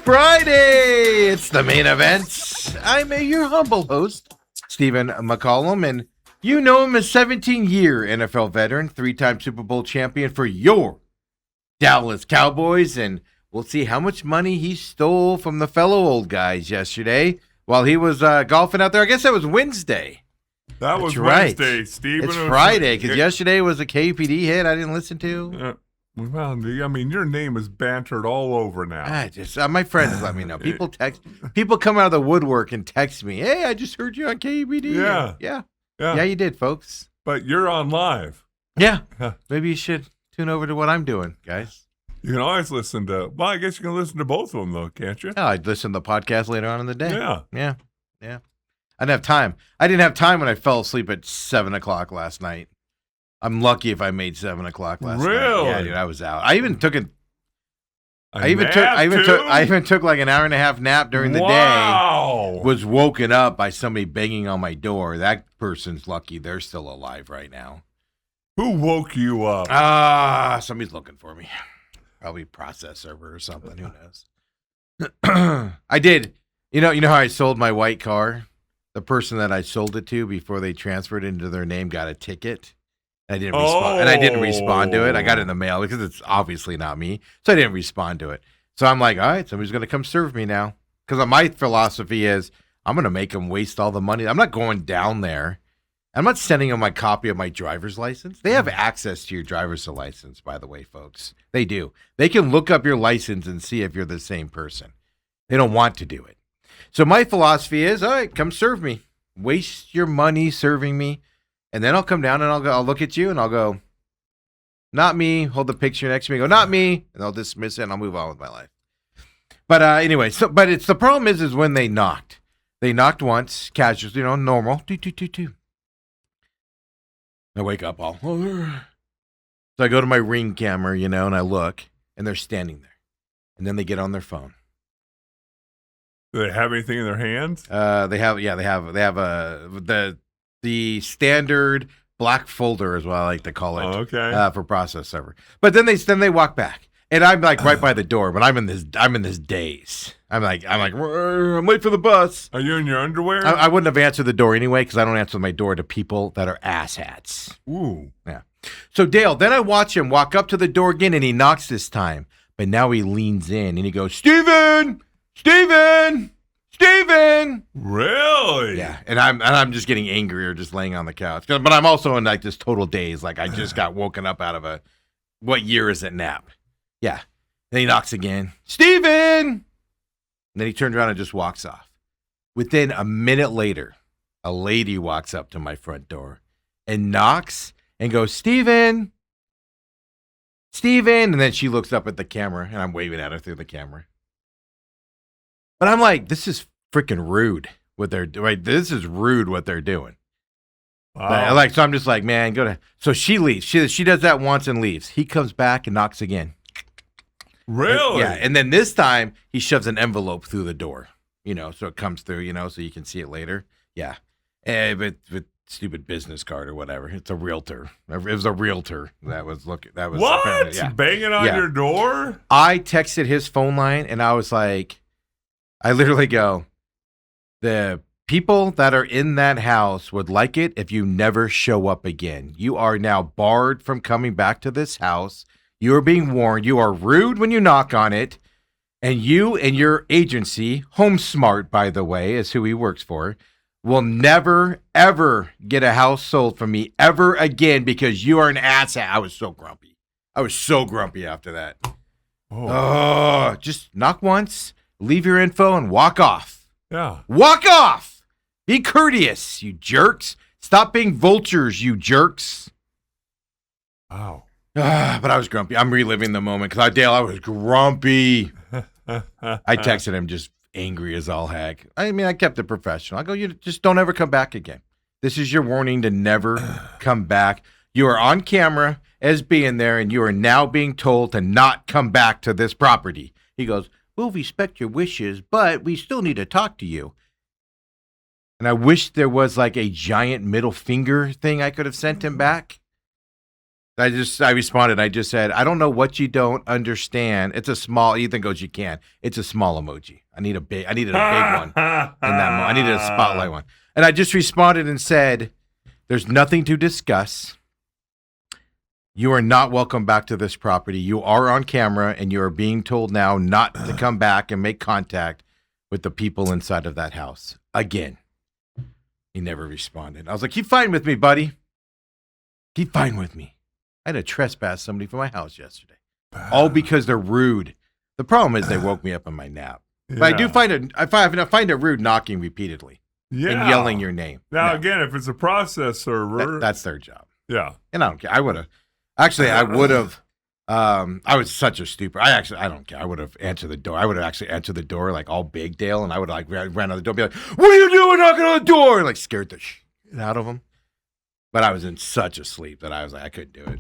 Friday! It's the main event. I'm your humble host, Stephen McCollum, and you know him as 17-year NFL veteran, 3-time Super Bowl champion for your Dallas Cowboys, and we'll see how much money he stole from the fellow old guys yesterday while he was golfing out there. I guess that was Wednesday. That was right. Wednesday, Stephen. It's Friday, because yesterday was a KPD hit I didn't listen to. Well, I mean, your name is bantered all over now. I just my friends let me know. People come out of the woodwork and text me. Hey, I just heard you on KBD. Yeah, you did, folks. But you're on live. Yeah, maybe you should tune over to what I'm doing, guys. You can always listen to. Well, I guess you can listen to both of them, though, can't you? Oh, I'd listen to the podcast later on in the day. Yeah. I didn't have time. I didn't have time when I fell asleep at 7:00 last night. I'm lucky if I made 7:00 last night. Really? Yeah, dude, I was out. I even took it. I I even took like an hour and a half nap during the day. Was woken up by somebody banging on my door. That person's lucky they're still alive right now. Who woke you up? Somebody's looking for me. Probably process server or something. Who knows? I did. You know how I sold my white car? The person that I sold it to before they transferred into their name got a ticket. I didn't respond, and I didn't respond to it. I got it in the mail because it's obviously not me, so I didn't respond to it. So I'm like, all right, somebody's going to come serve me now. Because my philosophy is I'm going to make them waste all the money. I'm not going down there. I'm not sending them my copy of my driver's license. They have access to your driver's license, by the way, folks. They do. They can look up your license and see if you're the same person. They don't want to do it. So my philosophy is, all right, come serve me. Waste your money serving me. And then I'll come down and I'll look at you and I'll go, not me. Hold the picture next to me. Go, not me. And I'll dismiss it and I'll move on with my life. But anyway, but it's the problem is when they knocked. They knocked once, casual, normal. I wake up all. So I go to my Ring camera, and I look, and they're standing there. And then they get on their phone. Do they have anything in their hands? They have the standard black folder is what I like to call it. Oh, okay. For process server. But then they walk back, and I'm like right by the door. But I'm in this daze. I'm like I'm late for the bus. Are you in your underwear? I wouldn't have answered the door anyway because I don't answer my door to people that are asshats. Ooh. Yeah. So Dale, then I watch him walk up to the door again, and he knocks this time. But now he leans in and he goes, Steven. Really? Yeah, and I'm just getting angrier just laying on the couch. But I'm also in like this total daze, like I just got woken up out of what year is it nap? Yeah. Then he knocks again. Steven! And then he turns around and just walks off. Within a minute later, a lady walks up to my front door and knocks and goes, Steven! And then she looks up at the camera and I'm waving at her through the camera. But I'm like, this is freaking rude what they're doing. Right? This is rude what they're doing. Wow. So I'm just like, man, go to. So she leaves. She does that once and leaves. He comes back and knocks Really? And then this time he shoves an envelope through the door. So it comes through. So you can see it later. Yeah, but with stupid business card or whatever. It's a realtor. It was a realtor that was looking. That was what? Yeah. Banging on your door? I texted his phone line and I was like. I literally go, the people that are in that house would like it if you never show up again. You are now barred from coming back to this house. You are being warned. You are rude when you knock on it. And you and your agency, HomeSmart, by the way, is who he works for, will never, ever get a house sold from me ever again because you are an asshat. I was so grumpy after that. Oh, just knock once. Leave your info and walk off. Yeah. Walk off. Be courteous, you jerks. Stop being vultures, you jerks. Wow. But I was grumpy. I'm reliving the moment because I was grumpy. I texted him just angry as all heck. I mean, I kept it professional. I go, you just don't ever come back again. This is your warning to never come back. You are on camera as being there, and you are now being told to not come back to this property. He goes, we'll respect your wishes, but we still need to talk to you. And I wish there was like a giant middle finger thing I could have sent him back. I responded. I just said, I don't know what you don't understand. It's a small. Ethan goes, you can. It's a small emoji. I needed a big one in that. I needed a spotlight one, and I just responded and said, "There's nothing to discuss. You are not welcome back to this property. You are on camera, and you are being told now not to come back and make contact with the people inside of that house again." He never responded. I was like, "Keep fine with me, buddy. Keep fine with me." I had to trespass somebody from my house yesterday, all because they're rude. The problem is they woke me up in my nap. But I do find it rude knocking repeatedly and yelling your name. Now, again, if it's a process server, that's their job. Yeah. And I don't care. I would have. I was such a stupid. I don't care. I would have answered the door. I would have actually answered the door like all big Dale, and I would have like ran out the door and be like, "What are you doing knocking on the door?" And like scared the shit out of them. But I was in such a sleep that I was like, I couldn't do it.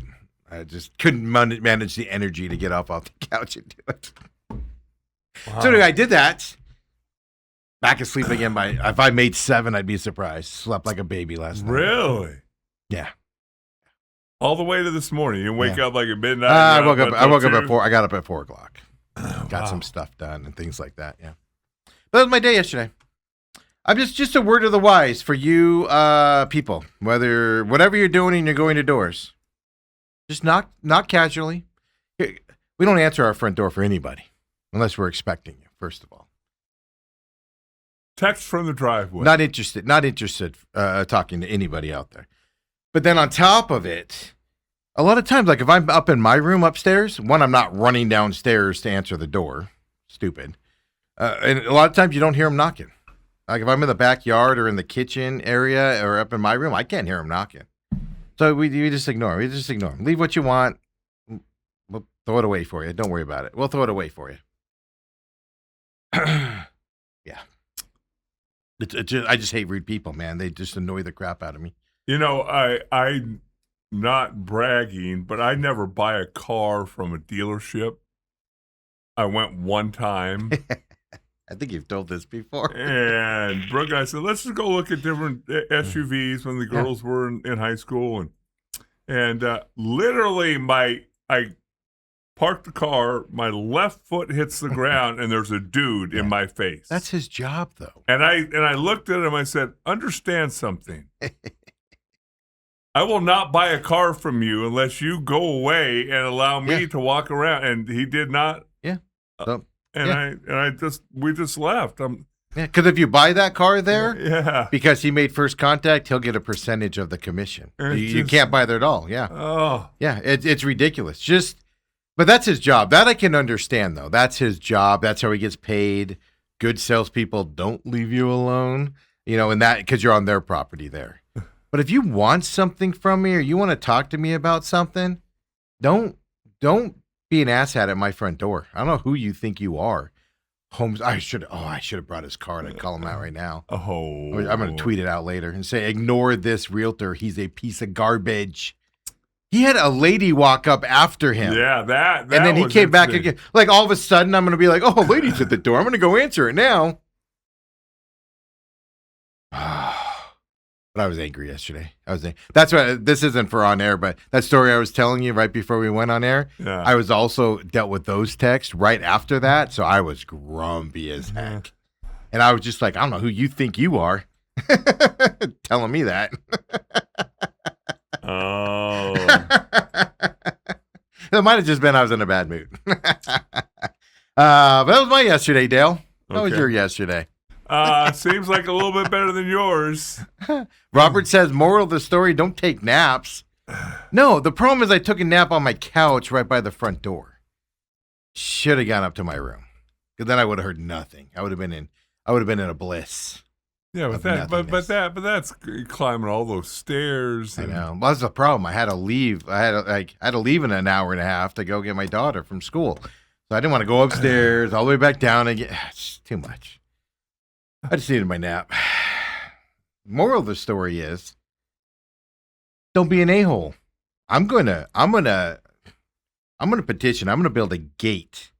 I just couldn't manage the energy to get off the couch and do it. Wow. So anyway, I did that. Back asleep again. If I made 7, I'd be surprised. Slept like a baby last night. Really? Yeah. All the way to this morning. You wake up like at midnight. I woke up at 4. I got up at 4 o'clock. Got some stuff done and things like that. Yeah. But that was my day yesterday. I'm just a word of the wise for you people. Whatever you're doing and you're going to doors, just knock casually. We don't answer our front door for anybody unless we're expecting you. First of all, text from the driveway. Not interested talking to anybody out there. But then on top of it, a lot of times, like if I'm up in my room upstairs, one, I'm not running downstairs to answer the door. Stupid. And a lot of times you don't hear them knocking. Like if I'm in the backyard or in the kitchen area or up in my room, I can't hear them knocking. So we just ignore them. We just ignore them. Leave what you want. We'll throw it away for you. Don't worry about it. We'll throw it away for you. Yeah. I just hate rude people, man. They just annoy the crap out of me. You know, I'm not bragging, but I never buy a car from a dealership. I went one time. I think you've told this before. And Brooke and I said, let's just go look at different SUVs when the girls were in high school. And literally I parked the car, my left foot hits the ground, and there's a dude in my face. That's his job, though. And I looked at him, I said, understand something. I will not buy a car from you unless you go away and allow me to walk around. And he did not. Yeah. So, we just left. Because if you buy that car there, because he made first contact, he'll get a percentage of the commission. You can't buy there at all. Yeah. Oh. Yeah. It's ridiculous. But that's his job. That I can understand, though. That's his job. That's how he gets paid. Good salespeople don't leave you alone, and that because you're on their property there. But if you want something from me or you want to talk to me about something, don't be an asshat at my front door. I don't know who you think you are. Holmes, I should have brought his card. I'd call him out right now. Oh. I'm going to tweet it out later and say, ignore this realtor. He's a piece of garbage. He had a lady walk up after him. Yeah, that and then he came back again. Like all of a sudden, I'm going to be like, oh, lady's at the door. I'm going to go answer it now. But I was angry yesterday. That's why this isn't for on air, but that story I was telling you right before we went on air, I was also dealt with those texts right after that. So I was grumpy as heck. And I was just like, I don't know who you think you are telling me that. Oh. It might have just been I was in a bad mood. But that was my yesterday, Dale. How was your yesterday? Seems like a little bit better than yours. Robert says, moral of the story, don't take naps. No, the problem is I took a nap on my couch right by the front door. Should have gone up to my room. Because then I would have heard nothing. I would have been in a bliss. Yeah, but that's climbing all those stairs. I know. Well, that's the problem. I had to leave. I had to leave in an hour and a half to go get my daughter from school. So I didn't want to go upstairs all the way back down again. It's too much. I just needed my nap. Moral of the story is, don't be an a-hole. I'm gonna petition. I'm gonna build a gate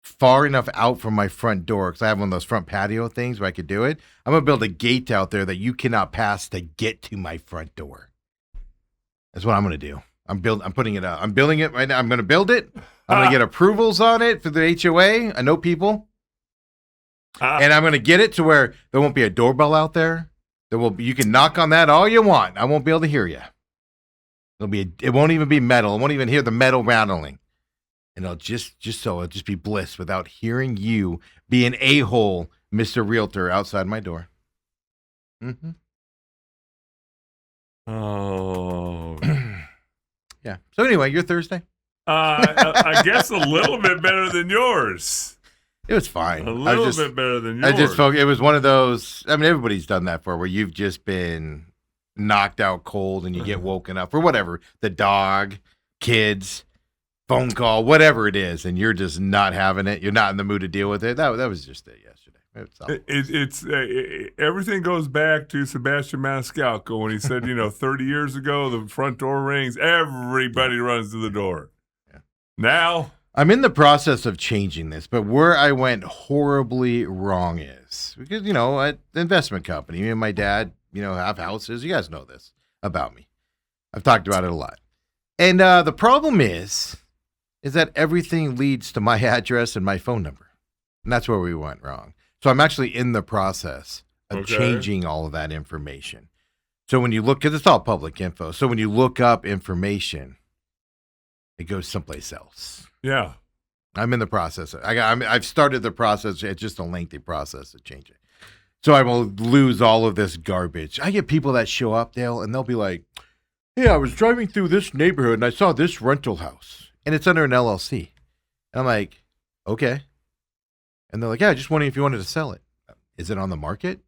far enough out from my front door because I have one of those front patio things where I could do it. I'm gonna build a gate out there that you cannot pass to get to my front door. That's what I'm gonna do. I'm putting it out. I'm building it right now. I'm going to build it. I'm going to get approvals on it for the HOA. I know people. And I'm going to get it to where there won't be a doorbell out there. You can knock on that all you want. I won't be able to hear you. It won't even be metal. I won't even hear the metal rattling. And it'll just be bliss without hearing you be an a-hole, Mr. Realtor, outside my door. Mm-hmm. Oh. Yeah. So anyway, your Thursday? I guess a little bit better than yours. It was fine. A little bit better than yours. I just felt it was one of those. I mean, everybody's done that where you've just been knocked out cold and you get woken up or whatever. The dog, kids, phone call, whatever it is, and you're just not having it. You're not in the mood to deal with it. That was just it yesterday. It's everything goes back to Sebastian Maniscalco when he said, 30 years ago, the front door rings, everybody runs to the door. Yeah. Now, I'm in the process of changing this, but where I went horribly wrong is because, at the investment company, me and my dad, have houses. You guys know this about me. I've talked about it a lot. And the problem is that everything leads to my address and my phone number. And that's where we went wrong. So I'm actually in the process of changing all of that information. So when you look, because it's all public info. So when you look up information, it goes someplace else. Yeah. I'm in the process. I've started the process. It's just a lengthy process to change it. So I will lose all of this garbage. I get people that show up, Dale, and they'll be like, hey, I was driving through this neighborhood and I saw this rental house. And it's under an LLC. And I'm like, okay. And they're like, yeah, just wondering if you wanted to sell it. Is it on the market?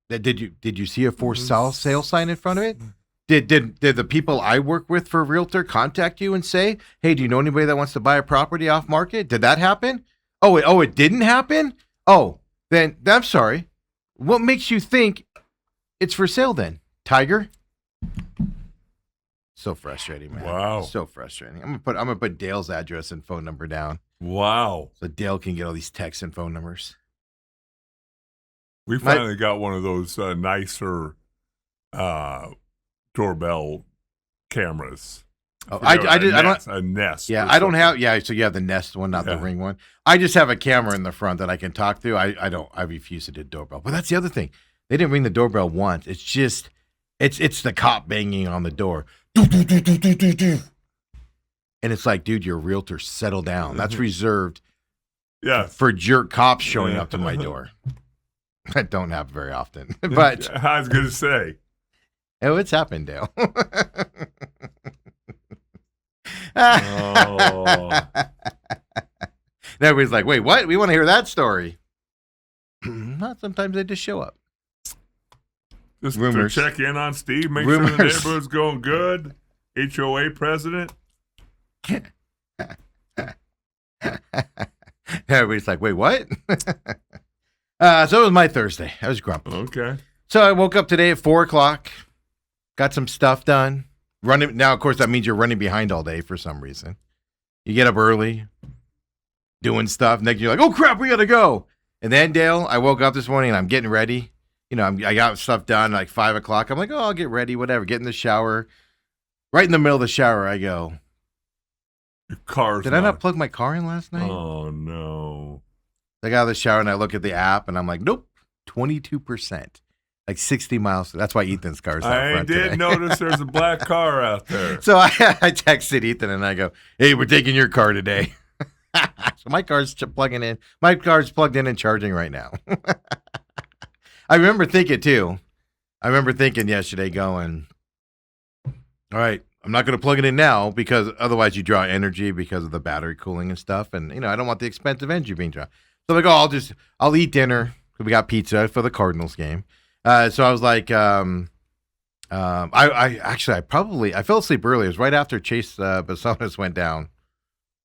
Did you see a for sale sign in front of it? Did the people I work with for Realtor contact you and say, hey, do you know anybody that wants to buy a property off market? Did that happen? Oh, it didn't happen? Oh, then I'm sorry. What makes you think it's for sale then, Tiger? So frustrating, man. Wow. So frustrating. I'm gonna put Dale's address and phone number down. Wow. So Dale can get all these texts and phone numbers. We finally got one of those nicer doorbell cameras. Oh, I don't. A Nest. Yeah, I don't have. Yeah, so you have the Nest one, not the Ring one. I just have a camera in the front that I can talk through. I refuse to do doorbell. But that's the other thing. They didn't ring the doorbell once. It's just, it's the cop banging on the door. Do, do, do, do, do, do, do. And it's like, dude, you're a realtor. Settle down. That's reserved for jerk cops showing up to my door. I don't happen very often. But I was going to say. Oh, it's happened, Dale. Oh. And everybody's like, wait, what? We want to hear that story. Not sometimes they just show up. Just Rumors. to check in on Steve, make sure the neighborhood's going good. HOA president. Everybody's like, wait, what? So it was my Thursday. I was grumpy. Okay. So I woke up today at 4:00, got some stuff done. Running now, of course, that means you're running behind all day for some reason. You get up early, doing stuff. Next, you're like, oh crap, we gotta go. And then, Dale, I woke up this morning and I'm getting ready. I got stuff done like 5:00. I'm like, oh, I'll get ready, whatever. Get in the shower. Right in the middle of the shower, I go. Your car's Did I not plug my car in last night? Oh no. I got out of the shower and I look at the app and I'm like, nope, 22%. Like 60 miles. That's why Ethan's car's out I front did today. notice there's a black car out there. So I texted Ethan and I go, hey, we're taking your car today. So my car's plugging in. My car's plugged in and charging right now. I remember thinking yesterday going, all right, I'm not going to plug it in now because otherwise you draw energy because of the battery cooling and stuff. And, I don't want the expensive energy being drawn. So I'm like, I'll eat dinner. We got pizza for the Cardinals game. So I was like, I fell asleep early. It was right after Chase Basonis went down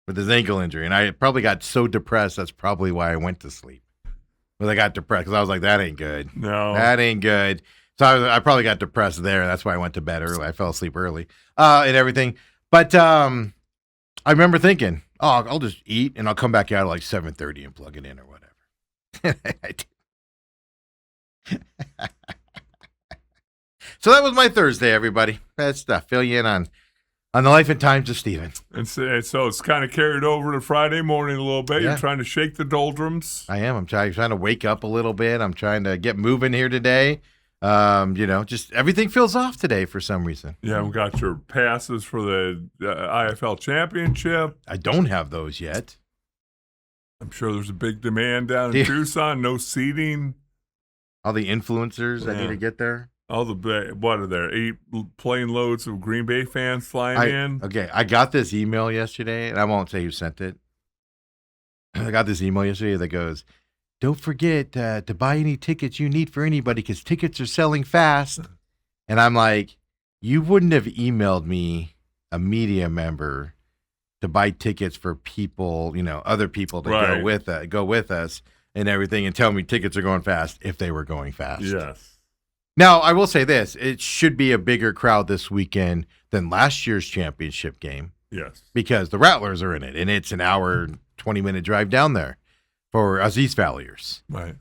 with his ankle injury. And I probably got so depressed. That's probably why I went to sleep. But I got depressed because I was like, that ain't good. No. That ain't good. So I probably got depressed there. That's why I went to bed early. I fell asleep early and everything. But I remember thinking, oh, I'll just eat and I'll come back out at like 7:30 and plug it in or whatever. I did. So that was my Thursday, everybody. That's stuff. Fill you in on the life and times of Steven. And so it's kind of carried over to Friday morning a little bit. Yeah. You're trying to shake the doldrums. I am. I'm trying to wake up a little bit. I'm trying to get moving here today. Just everything feels off today for some reason. You haven't got your passes for the IFL Championship. I don't have those yet. I'm sure there's a big demand down in Tucson. No seating. All the influencers I need to get there. All what are there? 8 plane loads of Green Bay fans flying in. Okay, I got this email yesterday, and I won't say who sent it. I got this email yesterday that goes, "Don't forget to buy any tickets you need for anybody because tickets are selling fast." And I'm like, you wouldn't have emailed me, a media member, to buy tickets for people, other people to go with us and everything, and tell me tickets are going fast if they were going fast. Yes. Now, I will say this. It should be a bigger crowd this weekend than last year's championship game. Yes. Because the Rattlers are in it, and it's an hour, 20-minute drive down there for us East Valleyers. Right.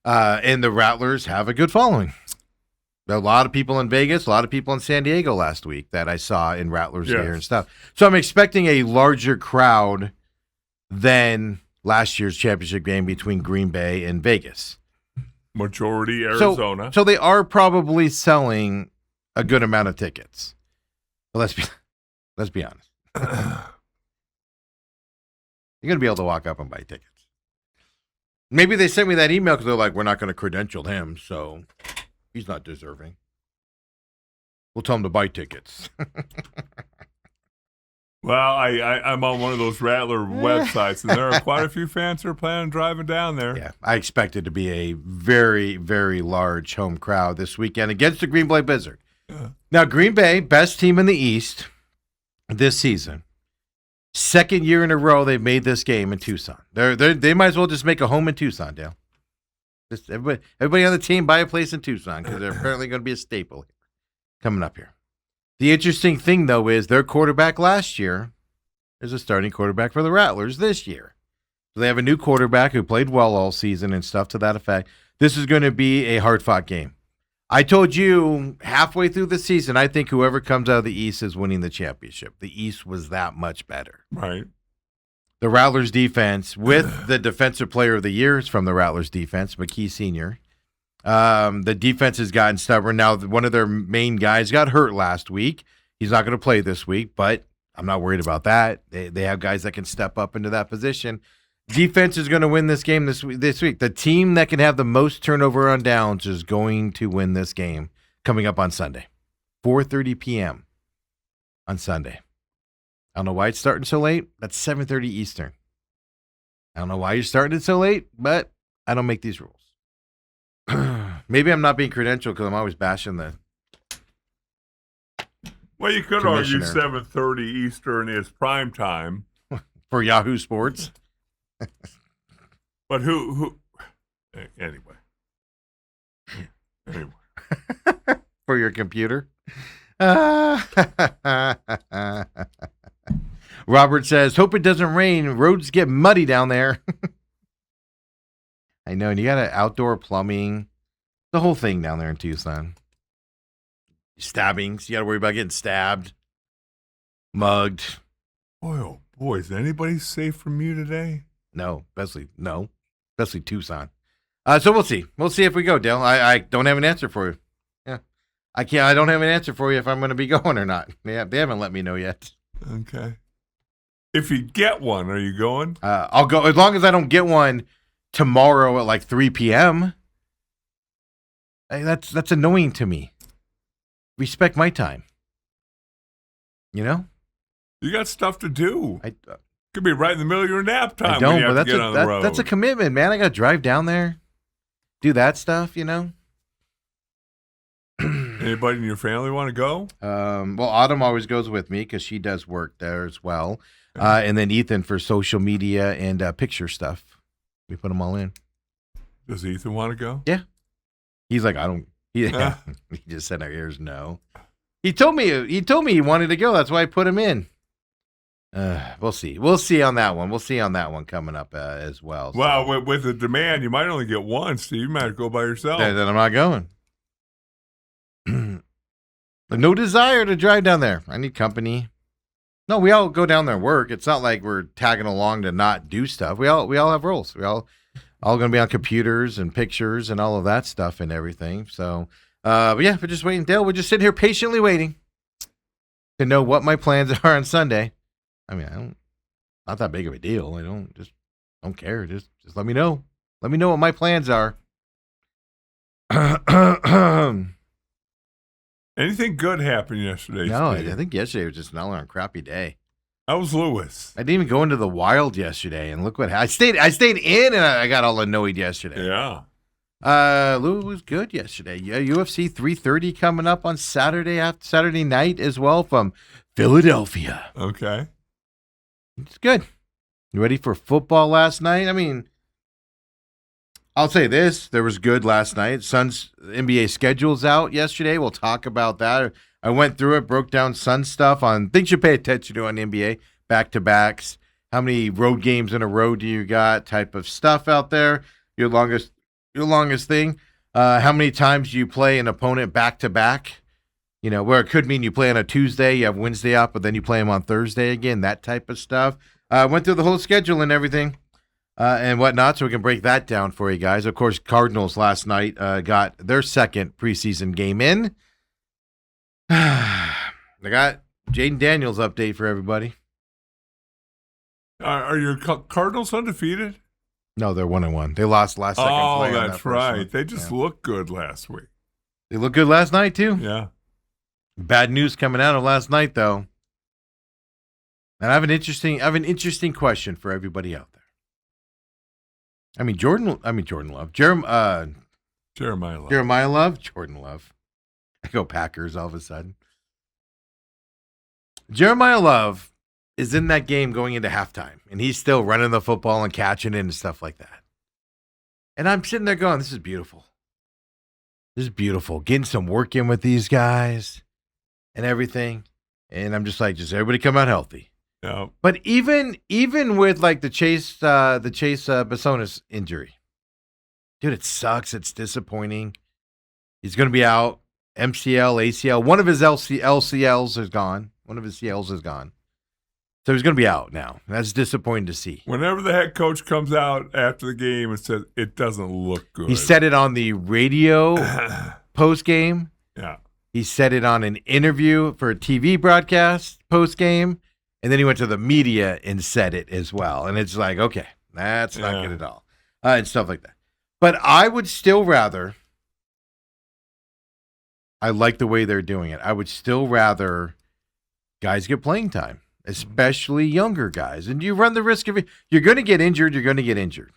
And the Rattlers have a good following. A lot of people in Vegas, a lot of people in San Diego last week that I saw in Rattlers gear and stuff. So I'm expecting a larger crowd than last year's championship game between Green Bay and Vegas. Majority Arizona. So they are probably selling a good amount of tickets. But let's be honest. You're going to be able to walk up and buy tickets. Maybe they sent me that email because they're like, we're not going to credential him, so he's not deserving. We'll tell him to buy tickets. Well, I'm on one of those Rattler websites, and there are quite a few fans who are planning on driving down there. Yeah, I expect it to be a very, very large home crowd this weekend against the Green Bay Blizzard. Yeah. Now, Green Bay, best team in the East this season. Second year in a row they've made this game in Tucson. They might as well just make a home in Tucson, Dale. Just everybody on the team buy a place in Tucson because they're apparently going to be a staple coming up here. The interesting thing, though, is their quarterback last year is a starting quarterback for the Rattlers this year. So they have a new quarterback who played well all season and stuff to that effect. This is going to be a hard-fought game. I told you halfway through the season, I think whoever comes out of the East is winning the championship. The East was that much better. Right. The Rattlers defense, with the defensive player of the year from the Rattlers defense, McKee Sr., the defense has gotten stubborn. Now, one of their main guys got hurt last week. He's not going to play this week, but I'm not worried about that. They have guys that can step up into that position. Defense is going to win this game this week. The team that can have the most turnover on downs is going to win this game coming up on Sunday, 4:30 p.m. on Sunday. I don't know why it's starting so late. That's 7:30 Eastern. I don't know why you're starting it so late, but I don't make these rules. Maybe I'm not being credentialed because I'm always bashing the. Well, you could argue 7:30 Eastern is prime time for Yahoo Sports. But who? Anyway. For your computer. Robert says, "Hope it doesn't rain. Roads get muddy down there." I know, and you got outdoor plumbing, the whole thing down there in Tucson. Stabbings, you got to worry about getting stabbed, mugged. Boy, oh boy, is anybody safe from you today? No, especially Tucson. So we'll see. We'll see if we go, Dale. I don't have an answer for you. Yeah, I don't have an answer for you if I'm going to be going or not. They haven't let me know yet. Okay. If you get one, are you going? I'll go as long as I don't get one tomorrow at like 3 p.m. Hey, that's annoying to me. Respect my time. You know? You got stuff to do. Could be right in the middle of your nap time. I don't, when you have but to get on the road. That's a commitment, man. I got to drive down there, do that stuff, you know? Anybody in your family want to go? Well, Autumn always goes with me because she does work there as well. And then Ethan for social media and picture stuff. We put them all in. Does Ethan want to go? Yeah. He's like, I don't. He just said our ears no. He told me he wanted to go. That's why I put him in. We'll see. We'll see on that one. We'll see on that one coming up as well. Well, so. with the demand, you might only get one, so you might go by yourself. Then I'm not going. No desire to drive down there. I need company. No, we all go down there and work. It's not like we're tagging along to not do stuff. We all have roles. We all going to be on computers and pictures and all of that stuff and everything. So, but yeah, we're just waiting. Dale, we're just sitting here patiently waiting to know what my plans are on Sunday. I mean, not that big of a deal. I don't care. Just let me know. Let me know what my plans are. Anything good happened yesterday? No, Steve? I think yesterday was just another crappy day. That was Lewis. I didn't even go into the wild yesterday, and look what happened. I stayed in, and I got all annoyed yesterday. Yeah. Lou was good yesterday. Yeah, UFC 330 coming up on Saturday night as well from Philadelphia. Okay. It's good. You ready for football last night? I mean, I'll say this. There was good last night. Suns NBA schedule's out yesterday. We'll talk about that. I went through it, broke down Suns stuff on things you pay attention to on the NBA, back-to-backs, how many road games in a row do you got, type of stuff out there, your longest thing, how many times do you play an opponent back-to-back, where it could mean you play on a Tuesday, you have Wednesday off, but then you play them on Thursday again, that type of stuff. Went through the whole schedule and everything. And whatnot, so we can break that down for you guys. Of course, Cardinals last night got their second preseason game in. They got Jaden Daniels update for everybody. Are your Cardinals undefeated? No, they're 1-1. They lost last second. Oh, play on that's that right. one. They just looked good last week. They looked good last night too. Yeah. Bad news coming out of last night though. And I have an interesting question for everybody out there. Jordan Love. Jeremiah Love. Jeremiah Love. Jordan Love. I go Packers all of a sudden. Jeremiah Love is in that game going into halftime, and he's still running the football and catching it and stuff like that. And I'm sitting there going, this is beautiful. This is beautiful. Getting some work in with these guys and everything. And I'm just like, just everybody come out healthy. Yeah. But even with like the Chase Bessones injury, dude, it sucks. It's disappointing. He's going to be out. MCL, ACL. One of his LCLs is gone. One of his CLs is gone. So he's going to be out now. That's disappointing to see. Whenever the head coach comes out after the game and says it doesn't look good, he said it on the radio post game. Yeah. He said it on an interview for a TV broadcast post game. And then he went to the media and said it as well. And it's like, okay, that's not good at all. And stuff like that. But I would still rather, I like the way they're doing it. I would still rather guys get playing time, especially younger guys. And you run the risk of, you're going to get injured, you're going to get injured.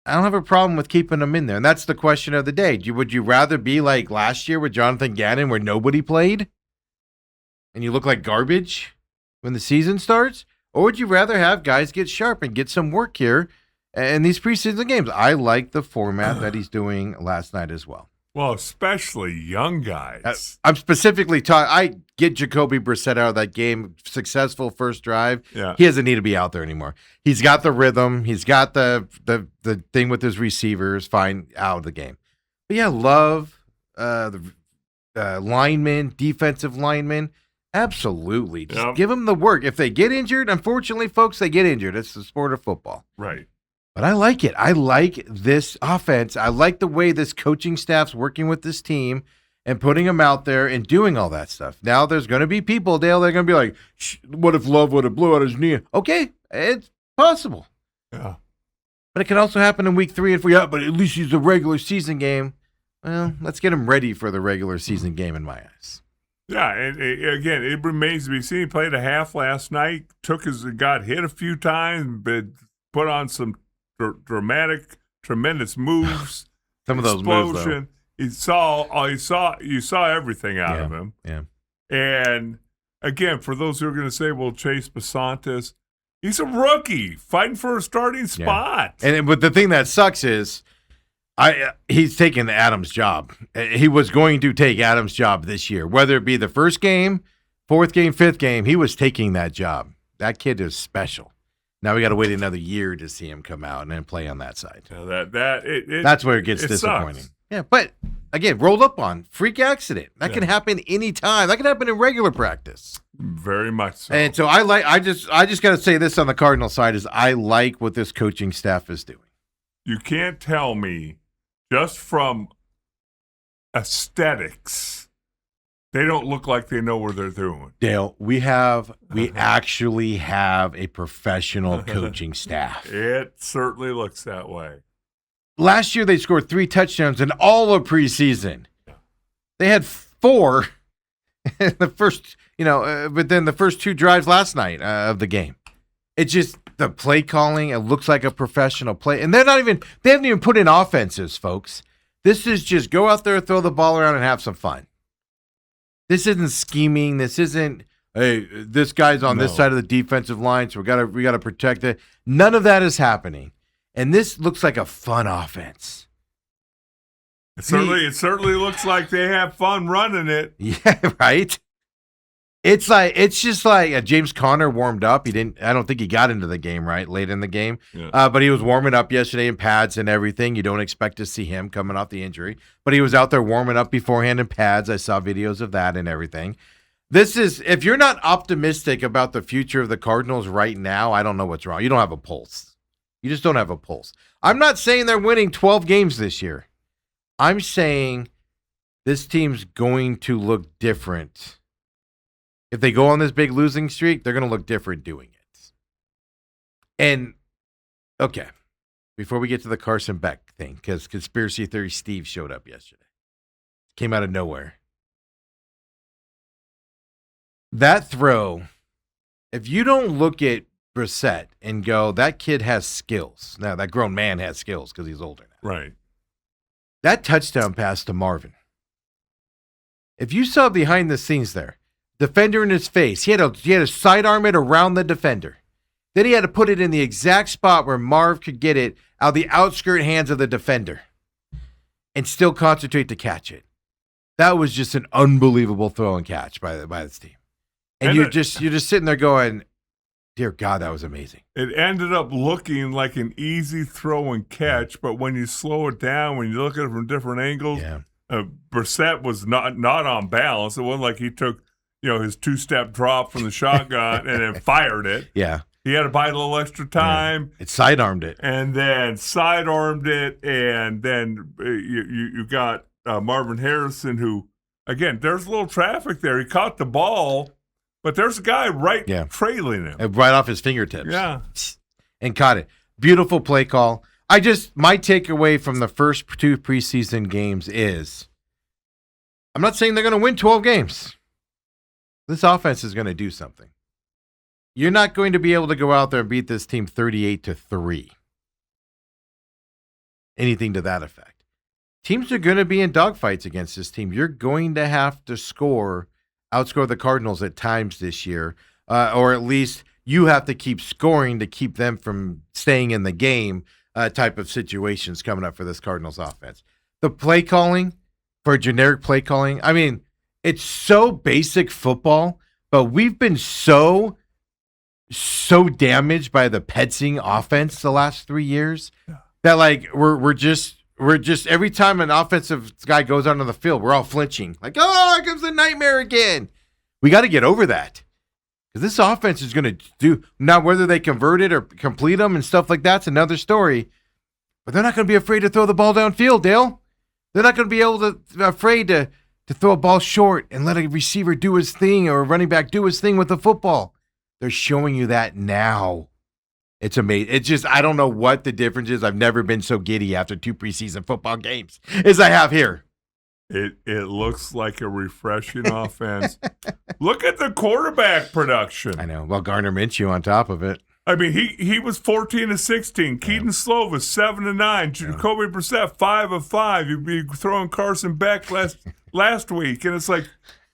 I don't have a problem with keeping them in there. And that's the question of the day. Would you rather be like last year with Jonathan Gannon where nobody played? And you look like garbage when the season starts? Or would you rather have guys get sharp and get some work here in these preseason games? I like the format that he's doing last night as well. Well, especially young guys. I'm specifically talking. I get Jacoby Brissett out of that game. Successful first drive. Yeah. He doesn't need to be out there anymore. He's got the rhythm. He's got the thing with his receivers. Fine, out of the game. But yeah, Love, the linemen, defensive linemen. Absolutely. Just give them the work. If they get injured, unfortunately, folks, they get injured. It's the sport of football. Right. But I like it. I like this offense. I like the way this coaching staff's working with this team and putting them out there and doing all that stuff. Now there's going to be people, Dale, they're going to be like, what if Love would have blew out his knee? Okay, it's possible. Yeah. But it can also happen in week 3 if but at least he's a regular season game. Well, let's get him ready for the regular season game in my eyes. Yeah, and again, it remains to be seen. He played a half last night, got hit a few times, but put on some dramatic, tremendous moves. Some of those moves, though. You saw everything out of him. Yeah. And again, for those who are going to say, well, Chase Bessones, he's a rookie fighting for a starting spot. But the thing that sucks is, he's taking Adams' job. He was going to take Adams' job this year, whether it be the first game, 4th game, 5th game. He was taking that job. That kid is special. Now we got to wait another year to see him come out and then play on that side. Yeah, that's where it gets disappointing. Sucks. Yeah, but again, rolled up on freak accident. That can happen anytime. That can happen in regular practice. Very much so. And so I just got to say this on the Cardinal side is I like what this coaching staff is doing. You can't tell me just from aesthetics, they don't look like they know what they're doing. Dale, we actually have a professional coaching staff. It certainly looks that way. Last year they scored 3 touchdowns in all of preseason. They had 4 in the first, but then the first 2 drives last night of the game. It's just the play calling. It looks like a professional play, and they haven't even put in offenses, folks. This is just go out there, throw the ball around, and have some fun. This isn't scheming. This isn't, hey, this guy's on this side of the defensive line, so we gotta protect it. None of that is happening. And this looks like a fun offense. It certainly looks like they have fun running it. Yeah, right? It's just like James Conner warmed up. I don't think he got into the game, right? Late in the game. Yeah. But he was warming up yesterday in pads and everything. You don't expect to see him coming off the injury. But he was out there warming up beforehand in pads. I saw videos of that and everything. If you're not optimistic about the future of the Cardinals right now, I don't know what's wrong. You don't have a pulse. You just don't have a pulse. I'm not saying they're winning 12 games this year. I'm saying this team's going to look different. If they go on this big losing streak, they're going to look different doing it. And, okay, before we get to the Carson Beck thing, because Conspiracy Theory Steve showed up yesterday. Came out of nowhere. That throw, if you don't look at Brissett and go, that kid has skills. Now, that grown man has skills because he's older now. Right. That touchdown pass to Marvin. If you saw behind the scenes there, defender in his face, he had to sidearm it around the defender. Then he had to put it in the exact spot where Marv could get it out of the outskirt hands of the defender and still concentrate to catch it. That was just an unbelievable throw and catch by this team. And you're just sitting there going, dear God, that was amazing. It ended up looking like an easy throw and catch, but when you slow it down, when you look at it from different angles, Brissett was not on balance. It wasn't like he took his 2-step drop from the shotgun and then fired it. Yeah. He had to buy a little extra time. Yeah. It sidearmed it. And then sidearmed it, and then you got Marvin Harrison, who, again, there's a little traffic there. He caught the ball, but there's a guy trailing him. Right off his fingertips. Yeah. And caught it. Beautiful play call. My takeaway from the first 2 preseason games is, I'm not saying they're going to win 12 games. This offense is going to do something. You're not going to be able to go out there and beat this team 38-3. Anything to that effect. Teams are going to be in dogfights against this team. You're going to have to outscore the Cardinals at times this year, or at least you have to keep scoring to keep them from staying in the game type of situations coming up for this Cardinals offense. The play calling, for generic play calling, I mean, it's so basic football, but we've been so damaged by the Petzing offense the last 3 years that we're just every time an offensive guy goes out on the field, we're all flinching. Like, oh, here comes the nightmare again. We got to get over that. Because this offense is going to do, now whether they convert it or complete them and stuff like that's another story. But they're not going to be afraid to throw the ball downfield, Dale. They're not going to be afraid to throw a ball short and let a receiver do his thing or a running back do his thing with the football. They're showing you that now. It's amazing. It's just, I don't know what the difference is. I've never been so giddy after 2 preseason football games as I have here. It looks like a refreshing offense. Look at the quarterback production. I know. Well, Gardner Minshew on top of it. I mean, he was 14-16. Keaton Slovis 7-9. Jacoby Brissett 5 of 5. You'd be throwing Carson Beck last week, and it's like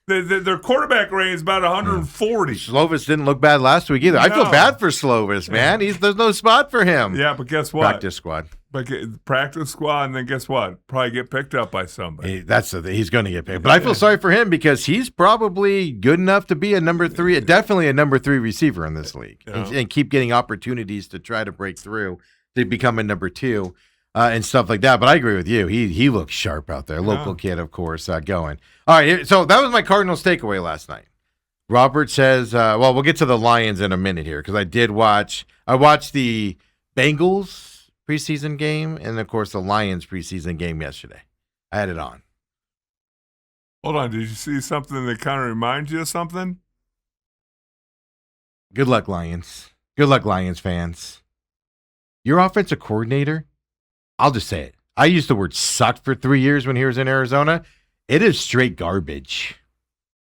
their quarterback range is about 140. Slovis didn't look bad last week either. No. I feel bad for Slovis, man. There's no spot for him. Yeah, but guess what? Practice squad. Practice squad, and then guess what? Probably get picked up by somebody. He's going to get picked. But I feel sorry for him because he's probably good enough to be definitely a number 3 receiver in this league, and keep getting opportunities to try to break through to become a number 2. and stuff like that. But I agree with you. He looks sharp out there. Local kid, of course, going. All right, so that was my Cardinals takeaway last night. Robert says, well, we'll get to the Lions in a minute here because I watched the Bengals preseason game and, of course, the Lions preseason game yesterday. I had it on. Hold on. Did you see something that kind of reminds you of something? Good luck, Lions. Good luck, Lions fans. Your offensive coordinator, I'll just say it. I used the word sucked for 3 years when he was in Arizona. It is straight garbage.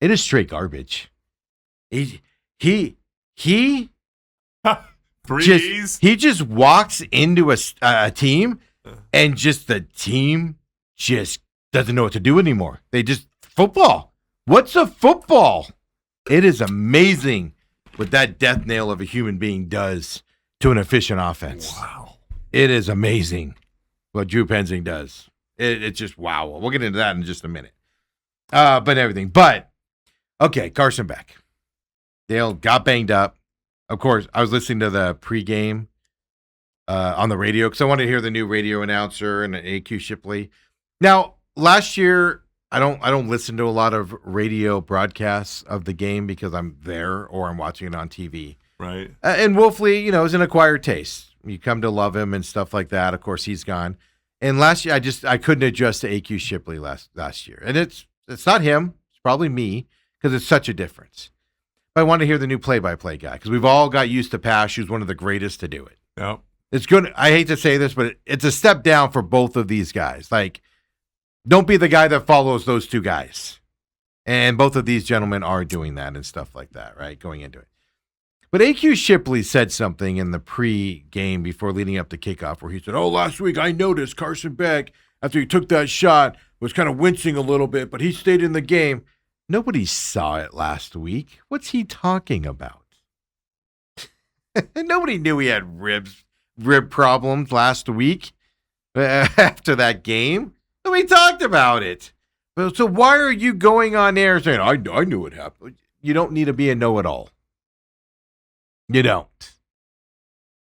It is straight garbage. He 3 E's? He just walks into a team and just the team just doesn't know what to do anymore. They just football. What's a football? It is amazing what that death nail of a human being does to an efficient offense. Wow. It is amazing what Drew Penzing does. It's just wow. We'll get into that in just a minute. But everything. But, okay, Carson Beck. Dale got banged up. Of course, I was listening to the pregame on the radio because I wanted to hear the new radio announcer and AQ Shipley. Now, last year, I don't listen to a lot of radio broadcasts of the game because I'm there or I'm watching it on TV. Right. And Wolfley, is an acquired taste. You come to love him and stuff like that. Of course, he's gone. And last year, I couldn't adjust to AQ Shipley last year. And it's not him. It's probably me because it's such a difference. But I wanted to hear the new play-by-play guy because we've all got used to Pash, who's one of the greatest to do it. Yep. It's good. I hate to say this, but it's a step down for both of these guys. Like, don't be the guy that follows those two guys. And both of these gentlemen are doing that and stuff like that, right? Going into it. But AQ Shipley said something in the pre-game before leading up to kickoff where he said, last week I noticed Carson Beck, after he took that shot, was kind of wincing a little bit, but he stayed in the game. Nobody saw it last week. What's he talking about? Nobody knew he had rib problems last week after that game. Nobody talked about it. So why are you going on air saying, I knew it happened? You don't need to be a know-it-all. You don't.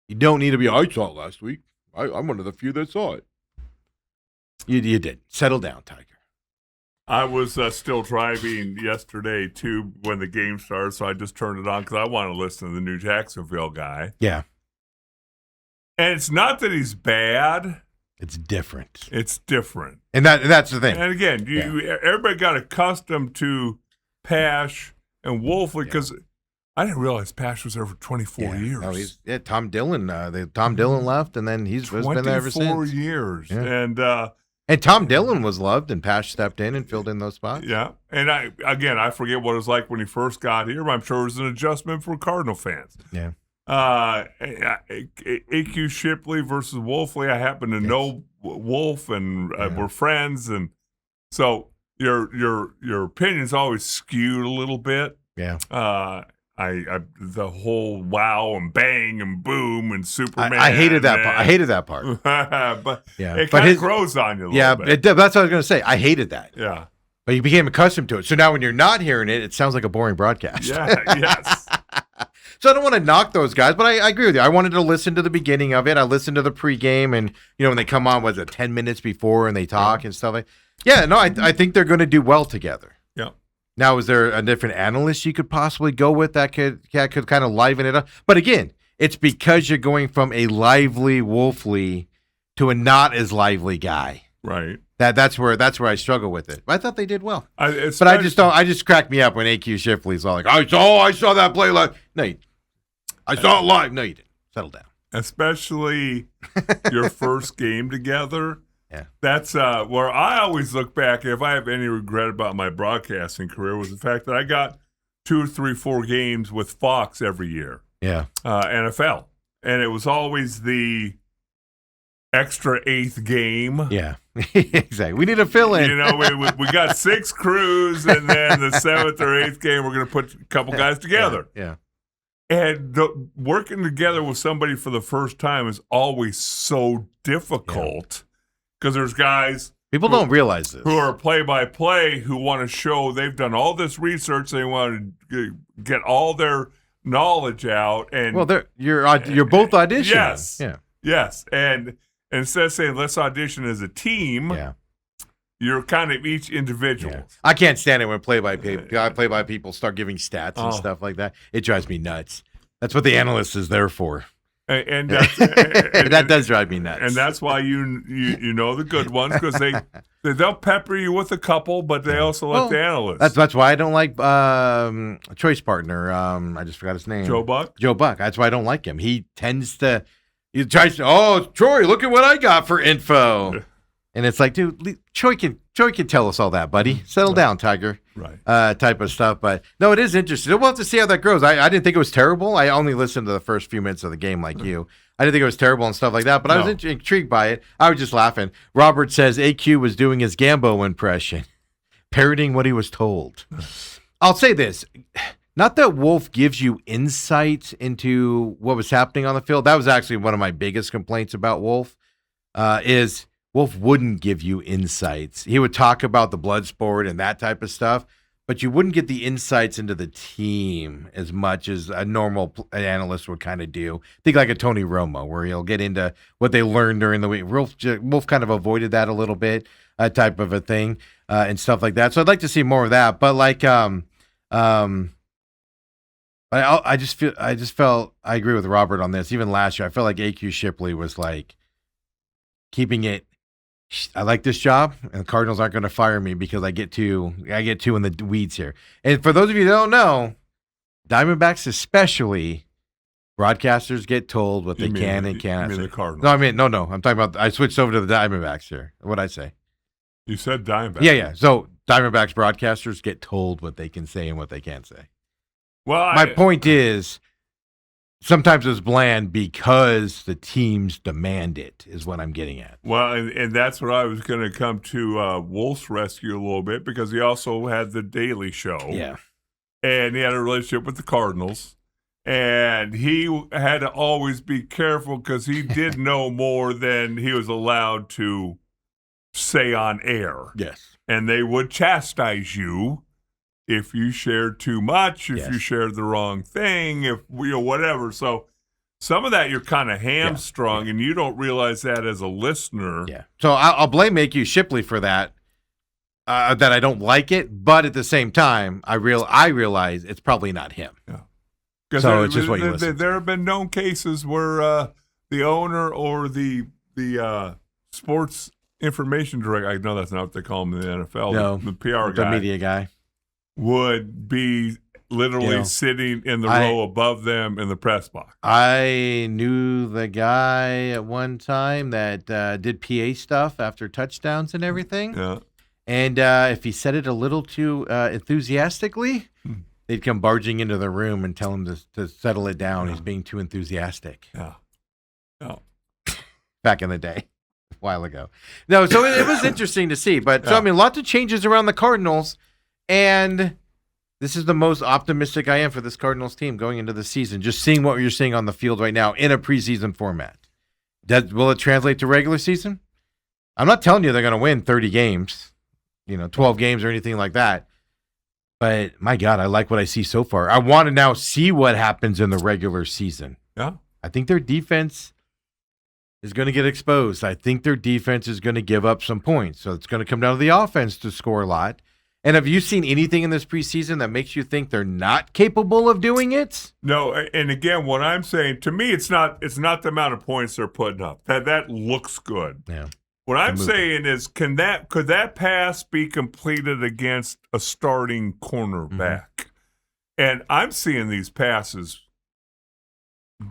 You don't need to be, I saw it last week. I'm one of the few that saw it. You did. Settle down, Tiger. I was still driving yesterday, too, when the game started, so I just turned it on because I want to listen to the new Jacksonville guy. Yeah. And it's not that he's bad. It's different. It's different. And that's the thing. And again, everybody got accustomed to Pash and Wolfley because I didn't realize Pash was there for 24 years. Oh, Tom Dillon. Tom Dillon left, and then he's been there ever since. 24 years. Yeah. And Tom Dillon was loved, and Pash stepped in and filled in those spots. Yeah. And I forget what it was like when he first got here, but I'm sure it was an adjustment for Cardinal fans. Yeah. AQ Shipley versus Wolfley. I happen to know Wolf, and we're friends, and so your opinion's always skewed a little bit. Yeah. The whole wow and bang and boom and Superman. I hated that part. I hated that part. But it kind of grows on you a little bit. That's what I was going to say. I hated that. Yeah. But you became accustomed to it. So now when you're not hearing it, it sounds like a boring broadcast. Yeah, yes. So I don't want to knock those guys, but I agree with you. I wanted to listen to the beginning of it. I listened to the pregame, and when they come on, was it 10 minutes before and they talk and stuff like. Yeah, no, I think they're going to do well together. Yeah. Now, is there a different analyst you could possibly go with that could kind of liven it up? But again, it's because you're going from a lively Wolfley to a not as lively guy. Right. That's where I struggle with it. I thought they did well, but I just cracked me up when AQ Shipley's all like, I saw that play live. No, I saw it live. No, you didn't. Settle down. Especially your first game together. Yeah. That's where I always look back, if I have any regret about my broadcasting career, was the fact that I got 2, 3, 4 games with Fox every year. Yeah. NFL. And it was always the extra 8th game. Yeah. Exactly. We need to fill in. We got 6 crews, and then the 7th or 8th game, we're going to put a couple guys together. Yeah. And working together with somebody for the first time is always so difficult because there's guys people don't realize this who are play-by-play who want to show they've done all this research. They want to get all their knowledge out. And you're both auditioning. Yes. Yeah. Yes. And And instead of saying let's audition as a team, Yeah. you're kind of each individual. Yeah. I can't stand it when play-by people start giving stats and Oh. stuff like that. It drives me nuts. That's what the analyst is there for. And that That does drive me nuts. And that's why you know the good ones, because they'll pepper you with a couple, but they also let the analysts. That's why I don't like choice partner. I just forgot his name. Joe Buck. Joe Buck. That's why I don't like him. He tries to. Oh, Troy, look at what I got for info. And it's like, dude, Troy can tell us all that, buddy. Settle down, Tiger. Right. Type of stuff. But no, it is interesting. We'll have to see how that grows. I didn't think it was terrible. I only listened to the first few minutes of the game like you. I didn't think it was terrible and stuff like that, but I was intrigued by it. I was just laughing. Robert says AQ was doing his Gambo impression, parroting what he was told. I'll say this. Not that Wolf gives you insight into what was happening on the field. That was actually one of my biggest complaints about Wolf, is Wolf wouldn't give you insights. He would talk about the blood sport and that type of stuff, but you wouldn't get the insights into the team as much as a normal analyst would kind of do. Think like a Tony Romo, where he'll get into what they learned during the week. Wolf kind of avoided that a little bit, type of a thing, and stuff like that. So I'd like to see more of that. But like, I just felt I agree with Robert on this. Even last year, I felt like AQ Shipley was like keeping it. I like this job, and the Cardinals aren't going to fire me because I get too in the weeds here. And for those of you that don't know, Diamondbacks especially, broadcasters get told what they can and cannot. You mean say. the Cardinals? No, no. I'm talking about. I switched over to the Diamondbacks here. What'd I say? You said Diamondbacks. Yeah. So Diamondbacks broadcasters get told what they can say and what they can't say. Well, my point is, sometimes it's bland because the teams demand it, is what I'm getting at. Well, and that's what I was going to come to Wolf's rescue a little bit, because he also had the Daily Show. Yeah. And he had a relationship with the Cardinals. And he had to always be careful because he did know more than he was allowed to say on air. Yes. And they would chastise you if you shared too much, if you shared the wrong thing, if whatever. So some of that you're kind of hamstrung, and you don't realize that as a listener. Yeah. So I'll blame AQ Shipley for that. That I don't like it, but at the same time, I realize it's probably not him. Yeah. So it's just what you listen. There have been known cases where the owner or the sports information director, I know that's not what they call him in the NFL, no, the PR guy, the media guy, would be literally sitting in the row above them in the press box. I knew the guy at one time that did PA stuff after touchdowns and everything. Yeah. And if he said it a little too enthusiastically, they'd come barging into the room and tell him to settle it down. Yeah. He's being too enthusiastic. Yeah. Back in the day. A while ago. No, so it was interesting to see. But so I mean, lots of changes around the Cardinals. And this is the most optimistic I am for this Cardinals team going into the season, just seeing what you're seeing on the field right now in a preseason format. Will it translate to regular season? I'm not telling you they're going to win 30 games, 12 games or anything like that. But, my God, I like what I see so far. I want to now see what happens in the regular season. Yeah. I think their defense is going to get exposed. I think their defense is going to give up some points. So it's going to come down to the offense to score a lot. And have you seen anything in this preseason that makes you think they're not capable of doing it? No, and again, what I'm saying, to me, it's not the amount of points they're putting up. That looks good. Yeah. What I'm saying is, could that pass be completed against a starting cornerback? Mm-hmm. And I'm seeing these passes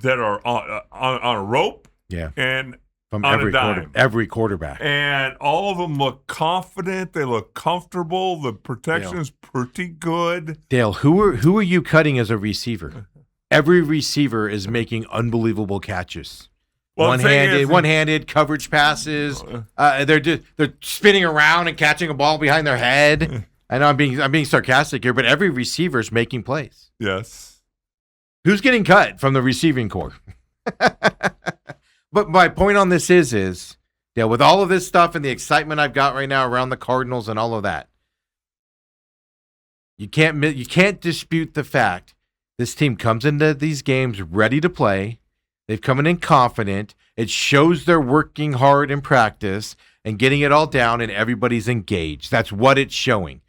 that are on a rope. Yeah. And from on every quarterback. And all of them look confident. They look comfortable. The protection is pretty good. Dale, who are you cutting as a receiver? Every receiver is making unbelievable catches. Well, one-handed coverage passes. They're spinning around and catching a ball behind their head. I know I'm being sarcastic here, but every receiver is making plays. Yes. Who's getting cut from the receiving corps? But my point on this is, Dale, with all of this stuff and the excitement I've got right now around the Cardinals and all of that, you can't dispute the fact this team comes into these games ready to play. They've come in confident. It shows they're working hard in practice and getting it all down, and everybody's engaged. That's what it's showing.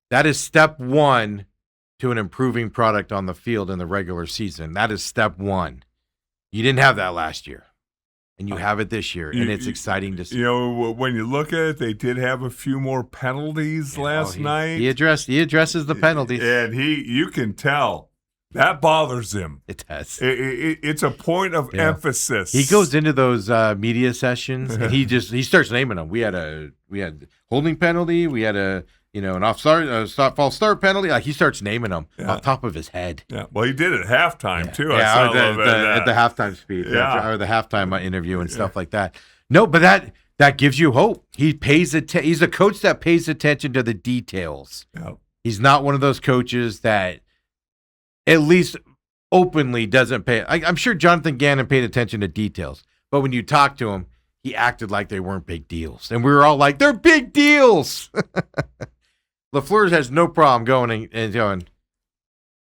That is step one to an improving product on the field in the regular season. That is step one. You didn't have that last year, and you have it this year, and it's exciting to see. You know, when you look at it, they did have a few more penalties last night. He addresses the penalties. And you can tell that bothers him. It does. It's a point of emphasis. He goes into those media sessions and he starts naming them. We had holding penalty. We had an false start penalty. Like he starts naming them off top of his head. Yeah. Well, he did it at halftime too. Yeah, at the halftime speech, or the halftime interview and stuff like that. No, but that gives you hope. He pays He's a coach that pays attention to the details. Yeah. He's not one of those coaches that, at least openly, doesn't pay. I'm sure Jonathan Gannon paid attention to details, but when you talk to him, he acted like they weren't big deals, and we were all like, "They're big deals." LaFleur has no problem going and going,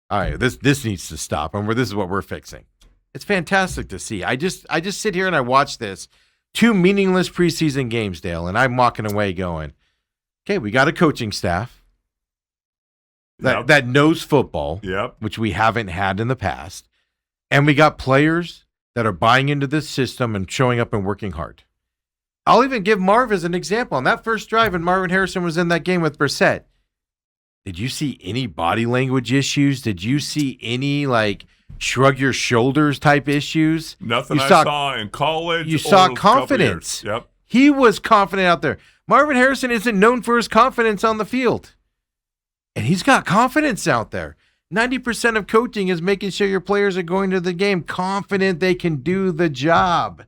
"All right, this needs to stop," and this is what we're fixing. It's fantastic to see. I just sit here and I watch this 2 meaningless preseason games, Dale, and I'm walking away going, "Okay, we got a coaching staff that knows football, which we haven't had in the past. And we got players that are buying into this system and showing up and working hard." I'll even give Marv as an example. On that first drive, and Marvin Harrison was in that game with Brissett, did you see any body language issues? Did you see any, shrug your shoulders type issues? Nothing saw in college. You saw confidence. Yep. He was confident out there. Marvin Harrison isn't known for his confidence on the field. And he's got confidence out there. 90% of coaching is making sure your players are going to the game confident they can do the job.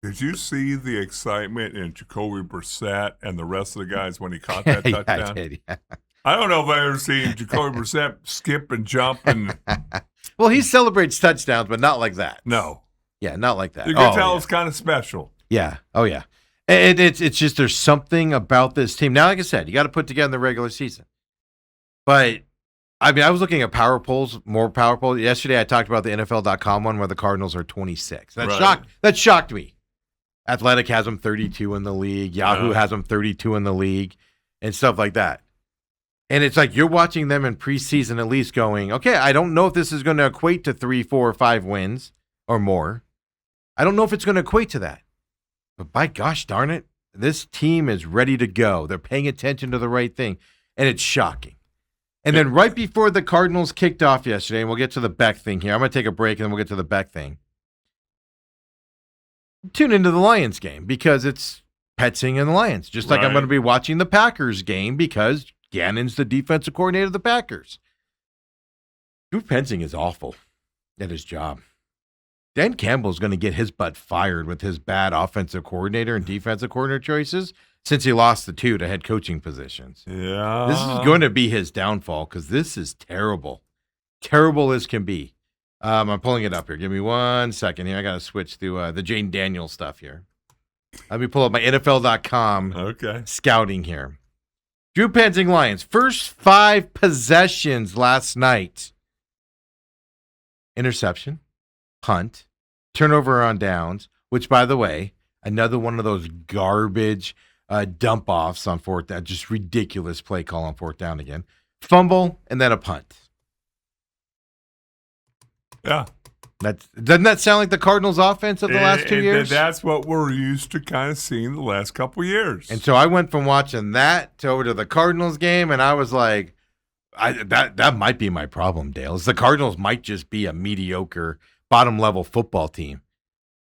Did you see the excitement in Jacoby Brissett and the rest of the guys when he caught that touchdown? I did, yeah. I don't know if I've ever seen Jacoby Brissett skip and jump. Well, he celebrates touchdowns, but not like that. No. Yeah, not like that. You can tell it's kind of special. Yeah. Oh, yeah. And it's just there's something about this team. Now, like I said, you got to put together the regular season. But, I was looking at more power polls. Yesterday, I talked about the NFL.com one where the Cardinals are 26. That shocked me. Athletic has them 32 in the league. Yahoo has them 32 in the league and stuff like that. And it's like you're watching them in preseason at least going, okay, I don't know if this is going to equate to 3, 4, or 5 wins or more. I don't know if it's going to equate to that. But by gosh darn it, this team is ready to go. They're paying attention to the right thing. And it's shocking. And then right before the Cardinals kicked off yesterday, and we'll get to the Beck thing here. I'm going to take a break, and then we'll get to the Beck thing. Tune into the Lions game because it's Petzing and the Lions. Just like I'm going to be watching the Packers game because Gannon's the defensive coordinator of the Packers. Drew Petzing is awful at his job. Dan Campbell's going to get his butt fired with his bad offensive coordinator and defensive coordinator choices since he lost the 2 to head coaching positions. Yeah. This is going to be his downfall because this is terrible. Terrible as can be. I'm pulling it up here. Give me 1 second here. I got to switch through the Jane Daniels stuff here. Let me pull up my NFL.com scouting here. Drew Petzing Lions, first 5 possessions last night. Interception, punt, turnover on downs, which, by the way, another one of those garbage dump-offs on fourth down, just ridiculous play call on fourth down again. Fumble, and then a punt. Yeah. Doesn't that sound like the Cardinals' offense of the last 2 years? That's what we're used to kind of seeing the last couple of years. And so I went from watching that to over to the Cardinals game, and I was like, that might be my problem, Dale. Is the Cardinals might just be a mediocre bottom-level football team.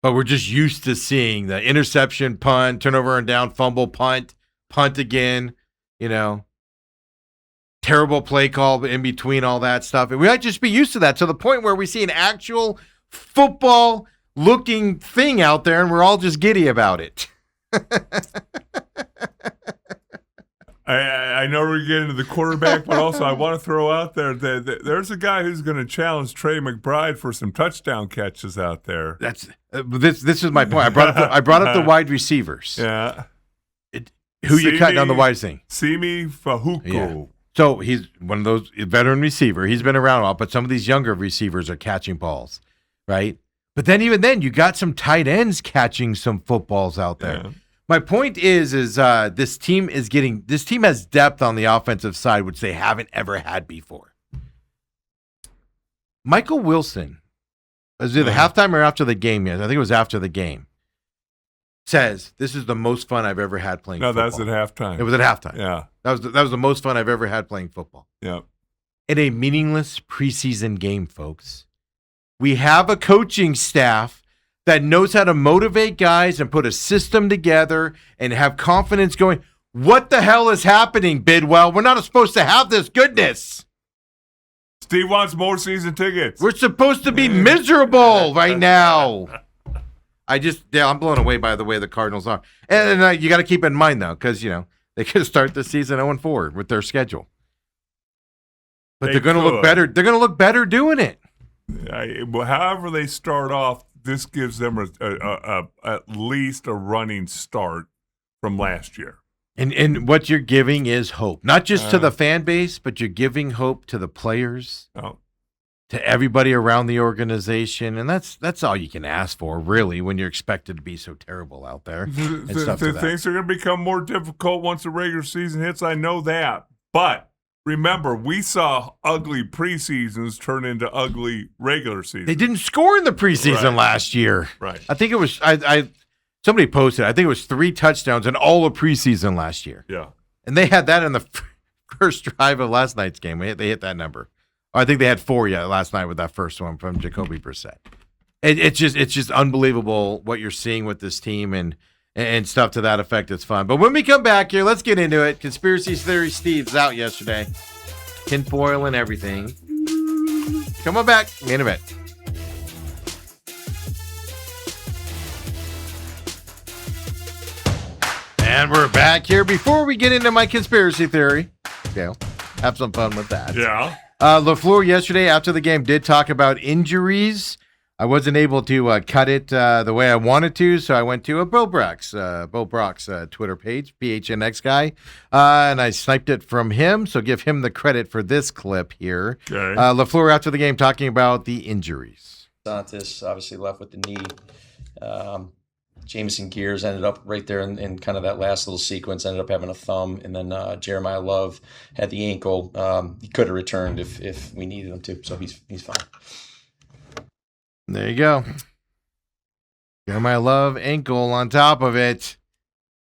But we're just used to seeing the interception, punt, turnover and down, fumble, punt again, terrible play call in between all that stuff. And we might just be used to that to the point where we see an actual football-looking thing out there and we're all just giddy about it. I know we're getting to the quarterback, but also I want to throw out there that there's a guy who's going to challenge Trey McBride for some touchdown catches out there. This is my point. I brought up the wide receivers. Yeah. Who you cutting on the wide thing? Simi Fahuko. Yeah. So he's one of those veteran receiver. He's been around a while, but some of these younger receivers are catching balls, right? But then even then, you got some tight ends catching some footballs out there. Yeah. My point is this team has depth on the offensive side, which they haven't ever had before. Michael Wilson, was it the halftime or after the game? Yes, I think it was after the game. Says this is the most fun I've ever had playing football. No, that's at halftime. It was at halftime. Yeah. That was the most fun I've ever had playing football. Yeah. In a meaningless preseason game, folks. We have a coaching staff that knows how to motivate guys and put a system together and have confidence going. What the hell is happening, Bidwell? We're not supposed to have this goodness. Steve wants more season tickets. We're supposed to be miserable right now. I'm blown away by the way the Cardinals are. And you got to keep in mind, though, because, they could start the season 0-4 with their schedule. But they're going to look better. They're going to look better doing it. However they start off, this gives them at least a running start from last year. And what you're giving is hope, not just to the fan base, but you're giving hope to the players, to everybody around the organization, and that's all you can ask for, really, when you're expected to be so terrible out there. Things are going to become more difficult once the regular season hits. I know that, but remember, we saw ugly preseasons turn into ugly regular seasons. They didn't score in the preseason last year. Right. I think it was somebody posted. I think it was 3 touchdowns in all of preseason last year. Yeah. And they had that in the first drive of last night's game. They hit that number. I think they had 4 last night with that first one from Jacoby Brissett. It's just unbelievable what you're seeing with this team and stuff to that effect. It's fun. But when we come back here, let's get into it. Conspiracy Theory Steve's out yesterday. Tinfoil and everything. Come on back. Main event. And we're back here. Before we get into my conspiracy theory, Dale, have some fun with that. Yeah. LaFleur yesterday after the game did talk about injuries. I wasn't able to cut it the way I wanted to, so I went to Bo Brock's Twitter page, PHNX guy, and I sniped it from him, so give him the credit for this clip here. Okay. LaFleur after the game talking about the injuries. DeSantis obviously left with the knee. Jamison Gears ended up right there in kind of that last little sequence, ended up having a thumb, and then Jeremiah Love had the ankle. He could have returned if we needed him to, so he's fine. There you go. Jeremiah Love ankle on top of it.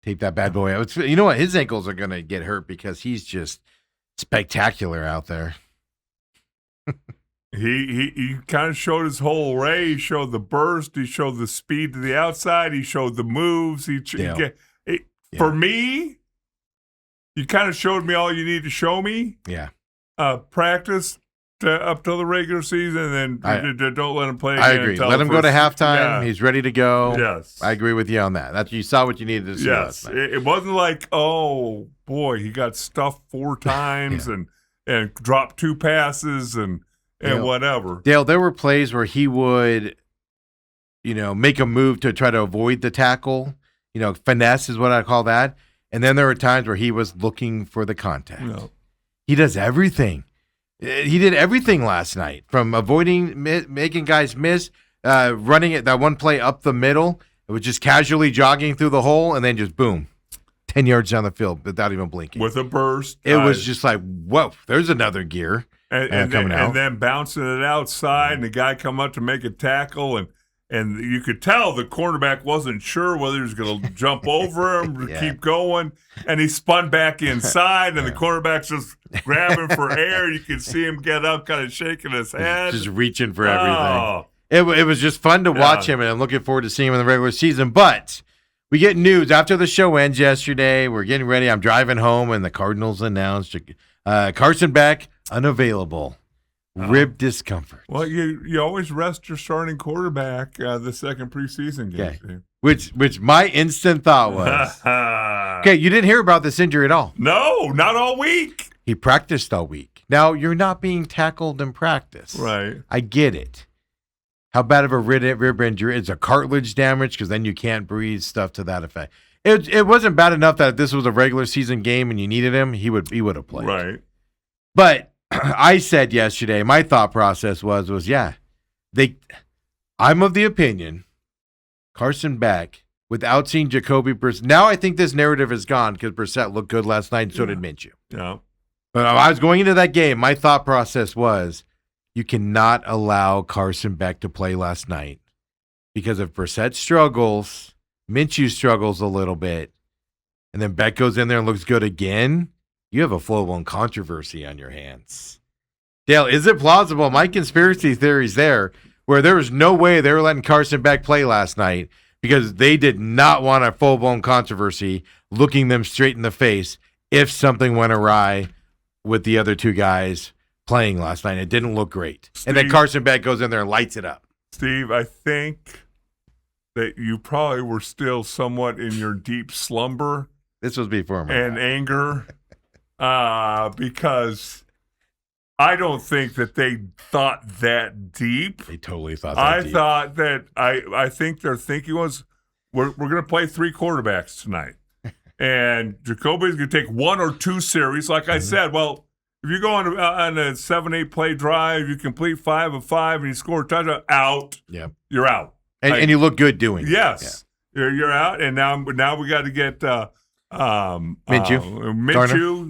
Take that bad boy out. You know what? His ankles are going to get hurt because he's just spectacular out there. He kind of showed his whole array. He showed the burst. He showed the speed to the outside. He showed the moves. For me, you kind of showed me all you need to show me. Yeah. Practice up till the regular season, and then don't let him play again. I agree. Let him go to halftime. Yeah. He's ready to go. Yes. I agree with you on that. You saw what you needed to see last night. It wasn't like, oh, boy, he got stuffed 4 times and dropped 2 passes and whatever. Dale, there were plays where he would, make a move to try to avoid the tackle. Finesse is what I call that. And then there were times where he was looking for the contact. No. He does everything. He did everything last night, from avoiding, making guys miss, running it, that one play up the middle. It was just casually jogging through the hole, and then just boom, 10 yards down the field without even blinking. With a burst. It was just like, whoa, there's another gear. And then bouncing it outside, and the guy come up to make a tackle, and you could tell the cornerback wasn't sure whether he was going to jump over him or keep going, and he spun back inside, and the cornerback's just grabbing for air. You could see him get up, kind of shaking his head. Just reaching for everything. It was just fun to watch him, and I'm looking forward to seeing him in the regular season. But we get news after the show ends yesterday. We're getting ready. I'm driving home, and the Cardinals announced Carson Beck unavailable. Rib discomfort. Well, you always rest your starting quarterback the second preseason game. Okay. Which my instant thought was, okay, you didn't hear about this injury at all. No, not all week. He practiced all week. Now, you're not being tackled in practice. Right. I get it. How bad of a rib injury? It's a cartilage damage because then you can't breathe, stuff to that effect. It wasn't bad enough that this was a regular season game and you needed him. He would have played. Right. But I said yesterday, my thought process was I'm of the opinion Carson Beck, without seeing Jacoby Brissett. Now I think this narrative is gone because Brissett looked good last night and so did Minshew. Yeah. But I was going into that game, my thought process was you cannot allow Carson Beck to play last night because if Brissett struggles, Minshew struggles a little bit, and then Beck goes in there and looks good again, you have a full-blown controversy on your hands. Dale, is it plausible? My conspiracy theory's there, where there was no way they were letting Carson Beck play last night because they did not want a full-blown controversy looking them straight in the face if something went awry with the other two guys playing last night. It didn't look great. And then Carson Beck goes in there and lights it up. Steve, I think that you probably were still somewhat in your deep slumber This was before my and anger because I don't think that they thought that deep. They totally thought that deep. Thought that I think their thinking was we're going to play 3 quarterbacks tonight. And Jacoby's going to take 1 or 2 series. Like I said, well, if you go on a 7-8 play drive, you complete 5 of 5 and you score a touchdown, out. Yep. You're out. And you look good doing it. Yes. Yeah. You're out. And now we got to get Minshew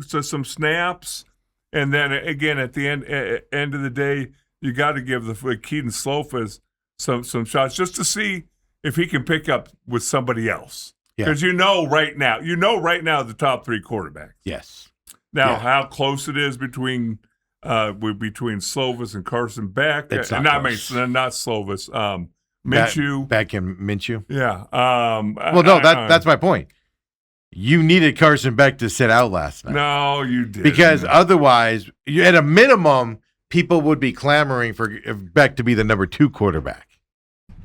so some snaps. And then again, at the end of the day, you got to give the Keaton Slovis some shots just to see if he can pick up with somebody else. Because you know right now the top 3 quarterbacks. Yes. Now how close it is between Slovis and Carson Beck. It's not Slovis. Minshew. Beck and Minshew. Yeah. Well, no, that's my point. You needed Carson Beck to sit out last night. No, you didn't. Because otherwise, at a minimum, people would be clamoring for Beck to be the number 2 quarterback.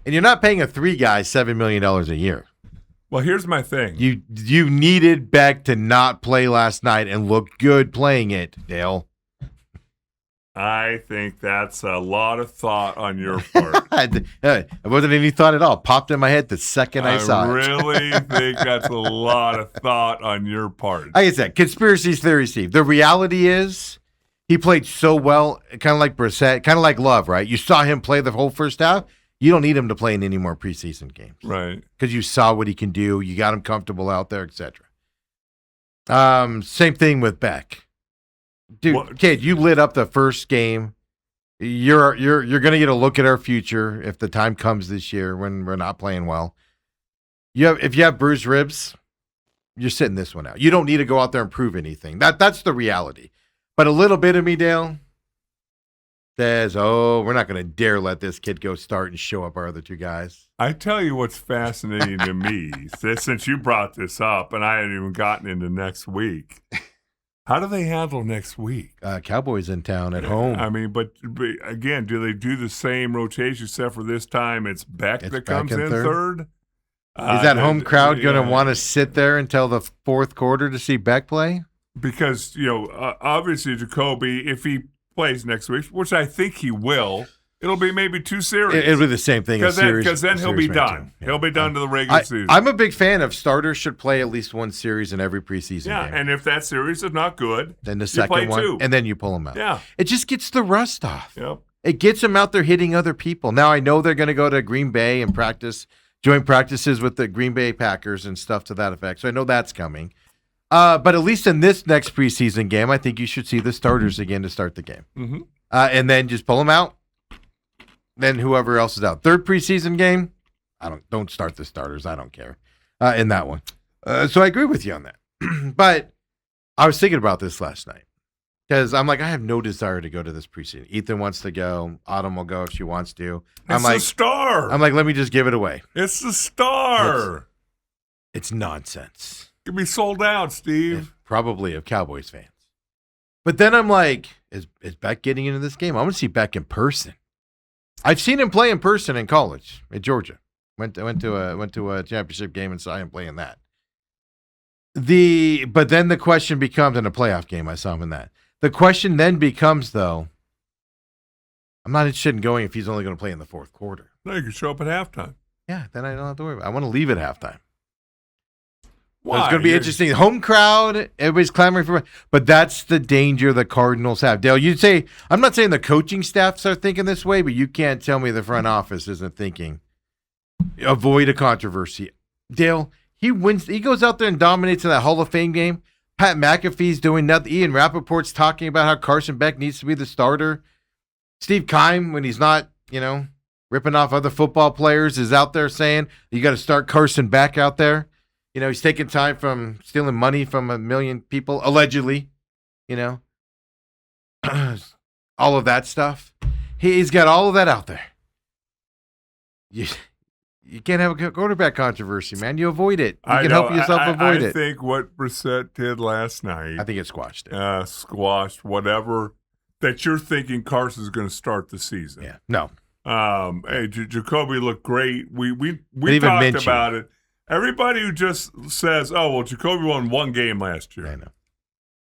And you're not paying a 3 guy $7 million a year. Well, here's my thing. You needed Beck to not play last night and look good playing it, Dale. I think that's a lot of thought on your part. It wasn't any thought at all. Popped in my head the second I saw it. I really think that's a lot of thought on your part. Like I said, conspiracy theory, Steve. The reality is he played so well, kind of like Brissett, kind of like Love, right? You saw him play the whole first half. You don't need him to play in any more preseason games. Right. Because you saw what he can do. You got him comfortable out there, etc. Same thing with Beck. Dude, kid, you lit up the first game. You're going to get a look at our future if the time comes this year when we're not playing well. If you have bruised ribs, you're sitting this one out. You don't need to go out there and prove anything. That's the reality. But a little bit of me, Dale, says, we're not going to dare let this kid go start and show up our other 2 guys. I tell you what's fascinating to me, since you brought this up and I hadn't even gotten into next week. How do they handle next week? Cowboys in town at home. I mean, but again, do they do the same rotation except for this time it's Beck that comes in third? Is that home crowd going to want to sit there until the 4th quarter to see Beck play? Because, obviously Jacoby, if he plays next week, which I think he will, it'll be maybe 2 series. It'll be the same thing. Because then he'll be done. Yeah. He'll be done to the regular season. I'm a big fan of starters should play at least 1 series in every preseason game. Yeah, and if that series is not good, then the second one, 2. and then you pull them out. Yeah. It just gets the rust off. Yep. It gets them out there hitting other people. Now, I know they're going to go to Green Bay and joint practices with the Green Bay Packers and stuff to that effect, so I know that's coming. But at least in this next preseason game, I think you should see the starters again to start the game. Mm-hmm. And then just pull them out. Then whoever else is out. 3rd preseason game, don't start the starters. I don't care in that one. So I agree with you on that. But I was thinking about this last night because I'm like, I have no desire to go to this preseason. Ethan wants to go. Autumn will go if she wants to. It's the star. I'm like, let me just give it away. It's the star. It's nonsense. It could be sold out, Steve. Probably of Cowboys fans. But then I'm like, is Beck getting into this game? I want to see Beck in person. I've seen him play in person in college at Georgia. Went to a championship game and saw him playing that. But then the question becomes, in a playoff game, I saw him in that. The question then becomes, though, I'm not interested in going if he's only going to play in the 4th quarter. No, you can show up at halftime. Yeah, then I don't have to worry about it. I want to leave at halftime. So it's going to be interesting. Home crowd, everybody's clamoring for, but that's the danger the Cardinals have. Dale, you'd say, I'm not saying the coaching staffs are thinking this way, but you can't tell me the front office isn't thinking. Avoid a controversy. Dale, he wins. He goes out there and dominates in that Hall of Fame game. Pat McAfee's doing nothing. Ian Rappaport's talking about how Carson Beck needs to be the starter. Steve Keim, when he's not, ripping off other football players, is out there saying you got to start Carson Beck out there. He's taking time from stealing money from 1 million people, allegedly, all of that stuff. He's got all of that out there. You can't have a quarterback controversy, man. You avoid it. You can help yourself avoid it. I think what Brissett did last night. I think it squashed it. Squashed whatever that you're thinking Carson's going to start the season. Yeah. No. Hey, Jacoby looked great. We talked about it. Everybody who just says, "Oh, well, Jacoby won one game last year." I know.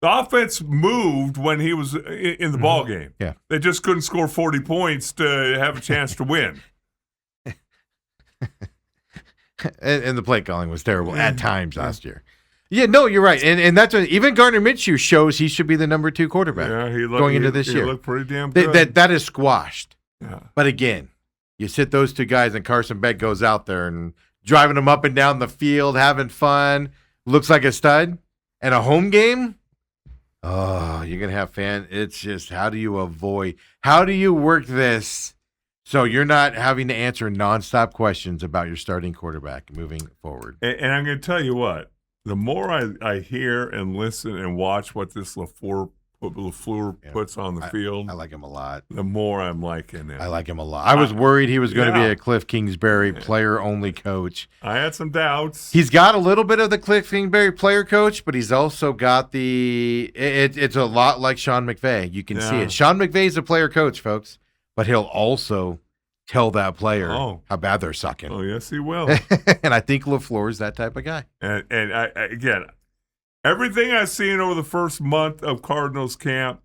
The offense moved when he was in the ball game. Yeah. They just couldn't score 40 points to have a chance to win. And the play calling was terrible at times last year. Yeah, no, you're right. And that's what even Gardner Minshew shows he should be the number 2 quarterback going into this year. He looked pretty damn good. That is squashed. Yeah. But again, you sit those 2 guys and Carson Beck goes out there and driving them up and down the field, having fun, looks like a stud. And a home game, oh, you're going to have fans. It's just how do you work this so you're not having to answer nonstop questions about your starting quarterback moving forward? And I'm going to tell you what, the more I hear and listen and watch what this LaFleur puts on the field, I like him a lot. The more I'm liking him. I like him a lot. I was worried he was going to be a Cliff Kingsbury player-only coach. I had some doubts. He's got a little bit of the Cliff Kingsbury player coach, but he's also got it's a lot like Sean McVay. You can see it. Sean McVay's a player coach, folks, but he'll also tell that player how bad they're sucking. Oh, yes, he will. And I think LaFleur is that type of guy. And again, everything I've seen over the first month of Cardinals camp,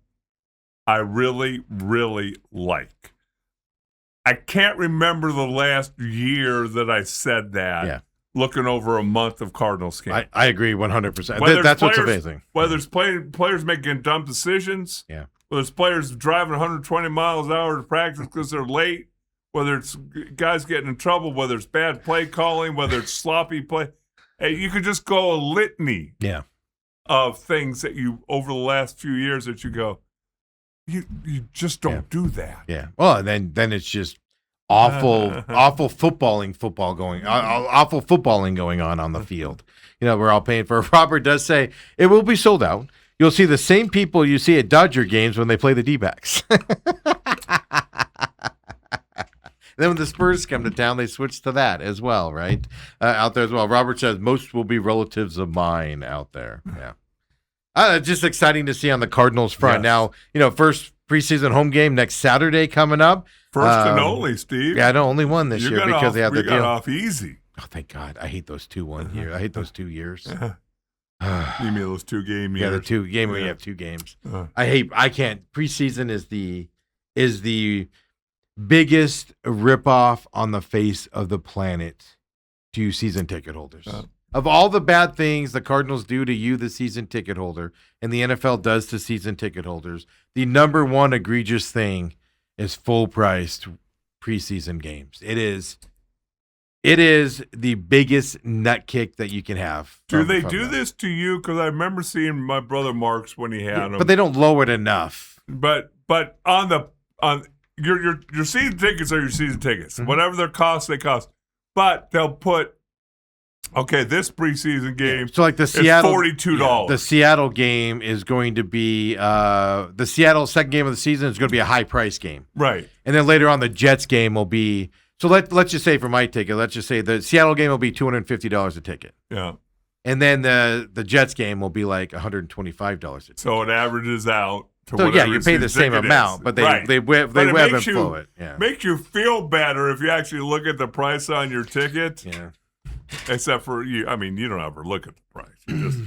I really, really like. I can't remember the last year that I said that. Yeah. Looking over a month of Cardinals camp. I agree 100%. That's what's amazing. Whether it's players making dumb decisions, whether it's players driving 120 miles an hour to practice because they're late, whether it's guys getting in trouble, whether it's bad play calling, whether it's sloppy play. Hey, you could just go a litany of things that you, over the last few years, that you go, you just don't do that. Yeah. Well, and then it's just awful footballing going on the field. We're all paying for it. Robert does say it will be sold out. You'll see the same people you see at Dodger games when they play the D-backs. Then when the Spurs come to town, they switch to that as well, right? Out there as well. Robert says most will be relatives of mine out there. Yeah. Just exciting to see on the Cardinals front. Yes. Now, first preseason home game next Saturday coming up. First and only, Steve. Yeah, I know, only one this year because they have the deal. You got off easy. Oh, thank God. I hate those 2-1 years. I hate those 2 years. You mean those 2 game years? Yeah, the 2 game where you have 2 games. I can't. Preseason is the biggest ripoff on the face of the planet to season ticket holders. Of all the bad things the Cardinals do to you, the season ticket holder, and the NFL does to season ticket holders, the number one egregious thing is full-priced preseason games. It is the biggest nut kick that you can have. Do they do this to you? Because I remember seeing my brother Mark's when he had them. But they don't lower it enough. But on your season tickets are your season tickets. Mm-hmm. Whatever their cost, they cost. But they'll put, this preseason game so like the Seattle, $42. The Seattle game is going to be the Seattle second game of the season is going to be a high price game. Right. And then later on the Jets game will be so let's just say for my ticket, let's just say the Seattle game will be $250 a ticket. Yeah. And then the Jets game will be like $125 a ticket. So it averages out. So you pay the same amount, but they web and flow it. Yeah. Makes you feel better if you actually look at the price on your ticket. Yeah. Except for you, you don't ever look at the price. You just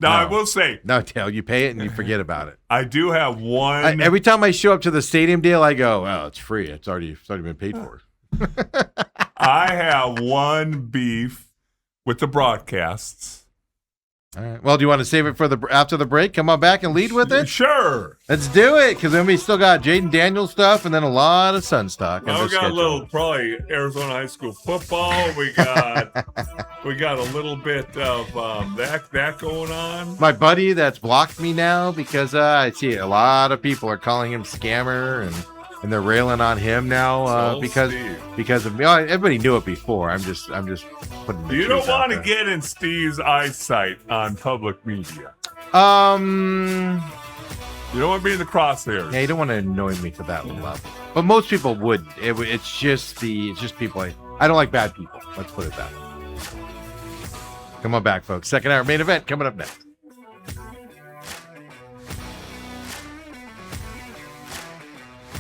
I will say, Dale, you pay it and you forget about it. I do have one. Every time I show up to the stadium deal, I go, "Oh, it's free. It's already been paid for." I have one beef with the broadcasts. All right. Well, do you want to save it for after the break? Come on back and lead with it. Sure. Let's do it, because then we still got Jaden Daniels stuff, and then a lot of Sun stock. Well, we got a little probably Arizona high school football. We got a little bit of that going on. My buddy that's blocked me now because I see a lot of people are calling him scammer and they're railing on him now because of me. Everybody knew it before. I'm just putting. You don't want to get in Steve's eyesight on public media. You don't want to be in the crosshairs. Yeah, you don't want to annoy me to that level. But most people wouldn't. It's just people. I don't like bad people. Let's put it that way. Come on back, folks. Second hour main event coming up next.